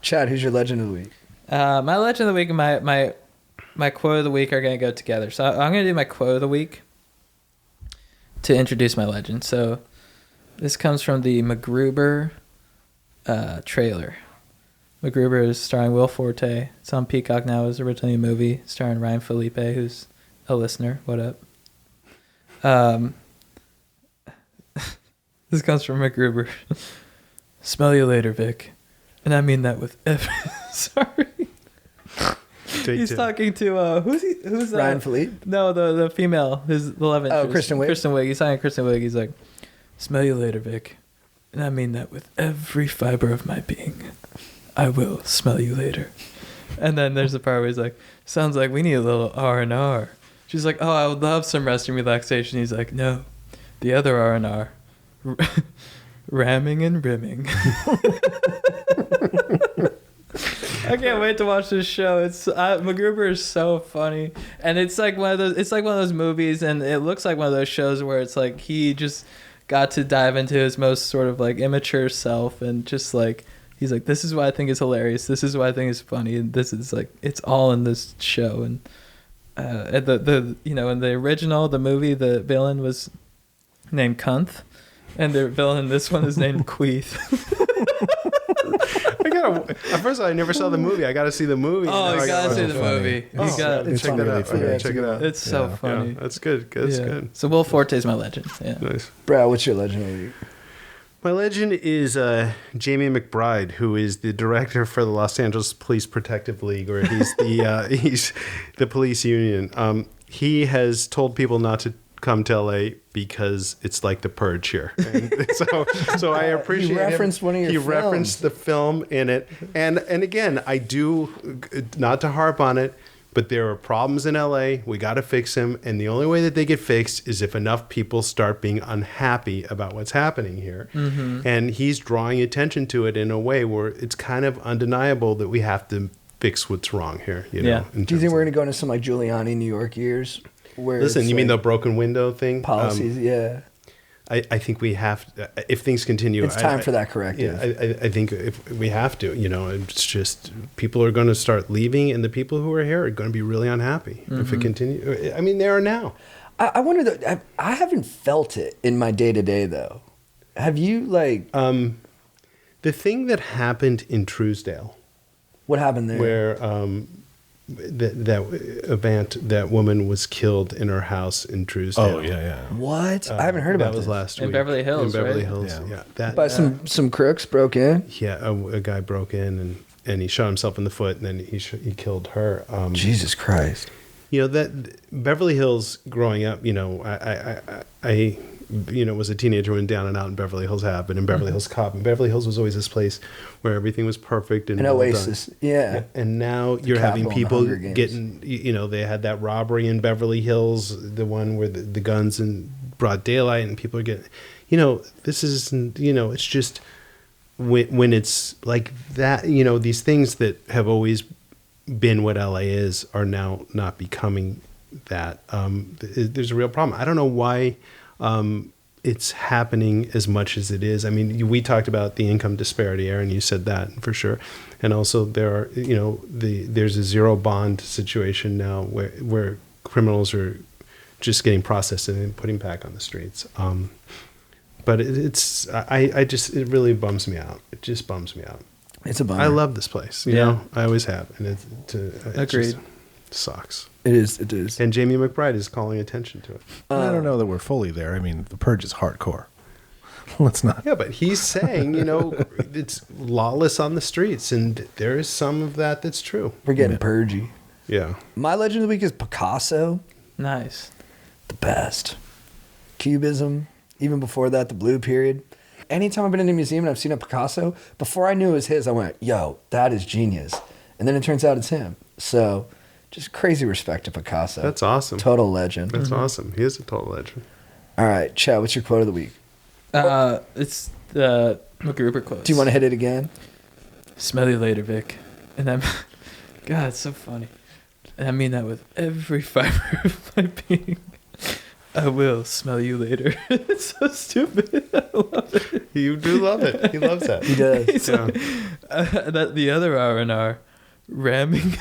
Chad, who's your legend of the week? My legend of the week and my quote of the week are going to go together. So I'm going to do my quote of the week to introduce my legend. So this comes from the MacGruber trailer. MacGruber is starring Will Forte. It's on Peacock now. It was originally a movie starring Ryan Felipe, who's a listener. What up? This comes from MacGruber. Smell you later, Vic. And I mean that with sorry. Take He's two. talking to who's Ryan Philippe? No, the female, his the love interest. Kristen Wiig? Kristen Wiig. He's talking to Kristen Wiig. He's like, "Smell you later, Vic," and I mean that with every fiber of my being. I will smell you later. And then there's the part where he's like, "Sounds like we need a little R&R." She's like, "Oh, I would love some rest and relaxation." He's like, "No, the other R&R, ramming and rimming." I can't wait to watch this show. It's MacGruber is so funny, and it's like one of those. It's like one of those movies, and it looks like one of those shows where it's like he just got to dive into his most sort of like immature self, and just like he's like, "This is what I think is hilarious. This is what I think is funny, and this is like it's all in this show." And the you know in the original the movie the villain was named Kunth, and the villain in this one is named Queeth. At first, I never saw the movie. I got to see the movie. Oh, Now you I gotta see the funny. movie. You Oh, got it's check that really out. funny. Yeah, check it out. It's so Yeah. funny. Yeah, that's good. That's Yeah. good. So Will Forte's my legend. Yeah. Nice. Brad, what's your legend of the week? My legend is Jamie McBride, who is the director for the Los Angeles Police Protective League, or he's the he's the police union. He has told people not to come to LA because it's like the purge here. And so I appreciate He referenced him. one of your He films. referenced the film in it. And again, I do, not to harp on it, but there are problems in LA. We got to fix them. And the only way that they get fixed is if enough people start being unhappy about what's happening here. Mm-hmm. And he's drawing attention to it in a way where it's kind of undeniable that we have to fix what's wrong here. You know, Yeah. in Do you terms think of- we're going to go into some like Giuliani New York years? Where Listen, it's, you mean the like, broken window thing? policies? Yeah. I think we have, if things continue. It's time for that corrective. Yeah, I think if we have to, you know, it's just people are going to start leaving, and the people who are here are going to be really unhappy if it continues. I mean, they are now. I wonder though. I haven't felt it in my day to day though. Have you like The thing that happened in Truesdale, what happened there? where that woman was killed in her house in Truesdale. Oh yeah. What? I haven't heard about that was this. last In week. Beverly Hills, In Beverly right? Hills, Yeah. yeah. That, By some crooks broke in. yeah, a guy broke in, and and he shot himself in the foot, and then he killed her. Jesus Christ. You know, that Beverly Hills growing up, you know, I was a teenager when Down and Out in Beverly Hills happened, and Beverly Hills Cop, and Beverly Hills was always this place where everything was perfect and An well oasis. done. Yeah. And now you're having Capitol and the people Hunger Games. getting, you know, they had that robbery in Beverly Hills, the one where the guns in broad daylight, and people are getting, you know, this is, you know, it's just when it's like that, you know, these things that have always been what LA is are now not becoming that. There's a real problem. I don't know why it's happening as much as it is. I mean, we talked about the income disparity, Aaron, you said that for sure. And also there are, you know, there's a zero bond situation now where criminals are just getting processed and putting back on the streets. But it really bums me out. It just bums me out. It's a bummer. I love this place. You know, I always have. And it Agreed. just sucks. It is. And Jamie McBride is calling attention to it. I don't know that we're fully there. I mean, The Purge is hardcore. Let's not. Yeah, but he's saying, you know, it's lawless on the streets, and there is some of that that's true. We're getting purgy. Yeah. My legend of the week is Picasso. Nice. The best. Cubism. Even before that, the Blue Period. Anytime I've been in a museum and I've seen a Picasso, before I knew it was his, I went, yo, that is genius. And then it turns out it's him. So just crazy respect to Picasso. That's awesome. Total legend. That's awesome. He is a total legend. All right, Chad, what's your quote of the week? It's the MacGruber quote. Do you want to hit it again? Smell you later, Vic. And I'm, God, it's so funny. And I mean that with every fiber of my being. I will smell you later. It's so stupid. I love it. You do love it. He loves that. He does. It's like, that the other R&R ramming.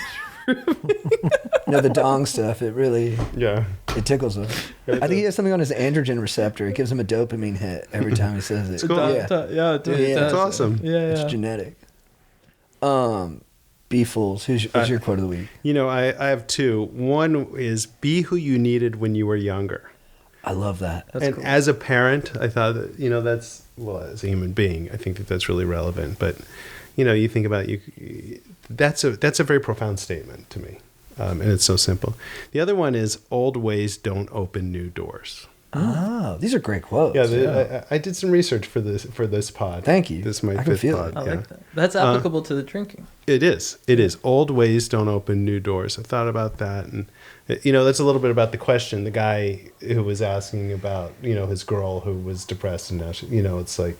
The dong stuff, it really, Yeah. it tickles him. I think he has something on his androgen receptor. It gives him a dopamine hit every time he says it. It's cool. Yeah, Yeah, dude. Yeah. it That's does. awesome. Yeah, yeah. it's genetic. Be fools. What's your quote of the week? You know, I have two. One is be who you needed when you were younger. I love that. That's and cool. as a parent, I thought that, you know, that's, well, as a human being, I think that that's really relevant. But, you know, you think about that's a very profound statement to me. And it's so simple. The other one is old ways don't open new doors. Oh, these are great quotes. Yeah, I did some research for this pod. Thank you. This is my I can fifth feel pod. it. I yeah. like that. That's applicable to the drinking. It is. It is. Old ways don't open new doors. I thought about that, and you know, that's a little bit about the question. The guy who was asking about, you know, his girl who was depressed, and now she, you know, it's like,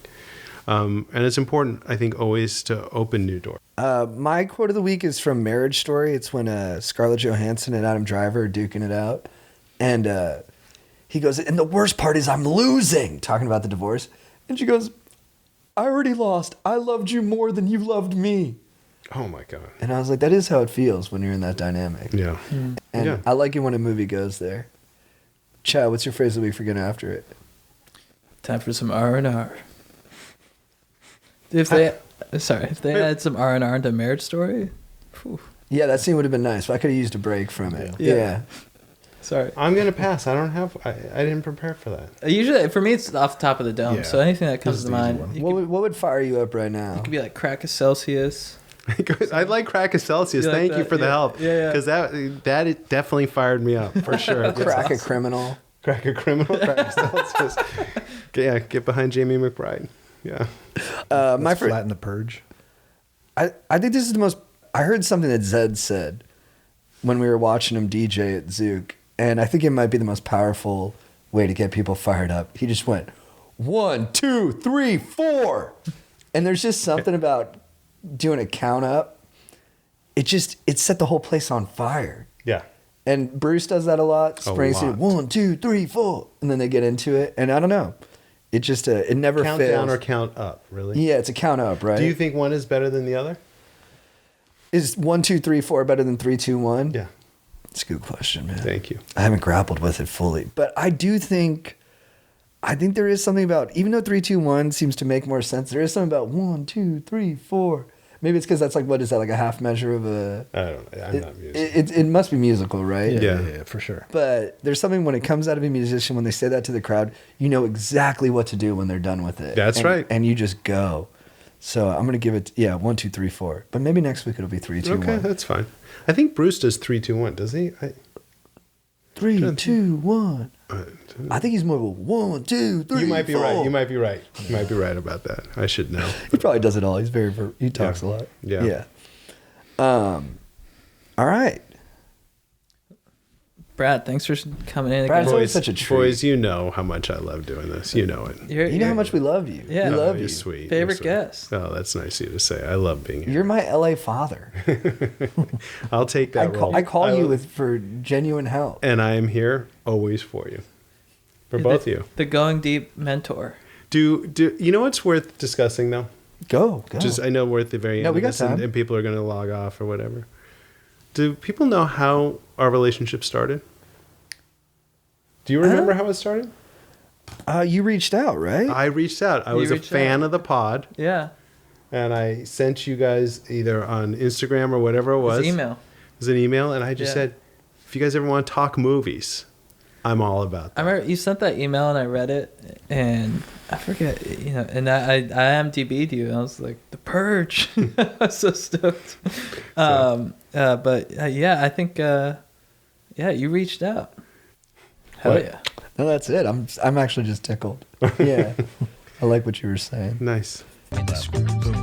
and it's important, I think, always to open new doors. My quote of the week is from Marriage Story. It's when Scarlett Johansson and Adam Driver are duking it out, and he goes, and the worst part is I'm losing, talking about the divorce. And she goes, I already lost. I loved you more than you loved me. Oh my God. And I was like, that is how it feels when you're in that dynamic. Yeah. And Yeah. I like it when a movie goes there. Chad, what's your phrase of the week for getting after it? Time for some R&R. If they had some R&R into Marriage Story. Whew. Yeah, that scene would have been nice, but I could have used a break from it. Yeah. Yeah. Sorry. I'm gonna pass. I didn't prepare for that. Usually, for me, it's off the top of the dome. Yeah. So anything that comes This is to the easy mind, one. you What would fire you up right now? could be like crack a Celsius. I like Crack a Celsius. You like Thank you that? for the Yeah. help. Yeah, yeah. Because that it definitely fired me up for sure. Crack a criminal. Crack a criminal. Crack a Celsius. Yeah, get behind Jamie McBride. Yeah. My Let's fr- flatten The Purge. I think this is the most. I heard something that Zed said when we were watching him DJ at Zook, and I think it might be the most powerful way to get people fired up. He just went 1, 2, 3, 4, and there's just something about doing a count up. It set the whole place on fire. Yeah. And Bruce does that a lot. Springsteen, lot. 1, 2, 3, 4, and then they get into it. And I don't know, it just it never Count fails. down or count up, really? Yeah, it's a count up, right? Do you think one is better than the other? Is 1, 2, 3, 4 better than 3, 2, 1? Yeah. It's a good question, man. Thank you. I haven't grappled with it fully, but I think there is something about, even though 3, 2, 1 seems to make more sense, there is something about 1, 2, 3, 4. Maybe it's because that's like, what is that, like a half measure of a? I don't know. I'm not music. It must be musical, right? Yeah. For sure. But there's something when it comes out of a musician, when they say that to the crowd, you know exactly what to do when they're done with it. That's right. And you just go. So I'm gonna give it 1, 2, 3, 4. But maybe next week it'll be 3, 2, Okay, 1. that's fine. I think Bruce does 3, 2, 1. Does he? 3, 2, 1. I think he's more of a 1, 2, 3. You might be 4. right. You might be right. You might be right about that. I should know. He probably does it all. He's he talks a lot. Yeah. All right. Brad, thanks for coming in Brad, again. it's always such a treat. Boys, you know how much I love doing this. You know it. You know how much we love you. Yeah. We love You're you. sweet. Favorite You're sweet. guest. Oh, that's nice of you to say. I love being here. You're my LA father. I'll take that role. I call you for genuine help. And I am here always for you. For both of you. The Going Deep mentor. Do you know what's worth discussing though? Go. Just I know we're at the very end No, we of got this time. and people are going to log off or whatever. Do people know how our relationship started? Do you remember how it started? You reached out, right? I reached out. I was a reached fan out. of the pod, Yeah. and I sent you guys either on Instagram or whatever it was. His email. It was an email, and I just Yeah. said, if you guys ever want to talk movies, I'm all about that. I remember you sent that email and I read it and I forget, and I IMDb'd you. And I was like, The Purge. I was so stoked. Yeah, I think, you reached out. Hell What? yeah. No, that's it. I'm actually just tickled. Yeah. I like what you were saying. Nice. Boom.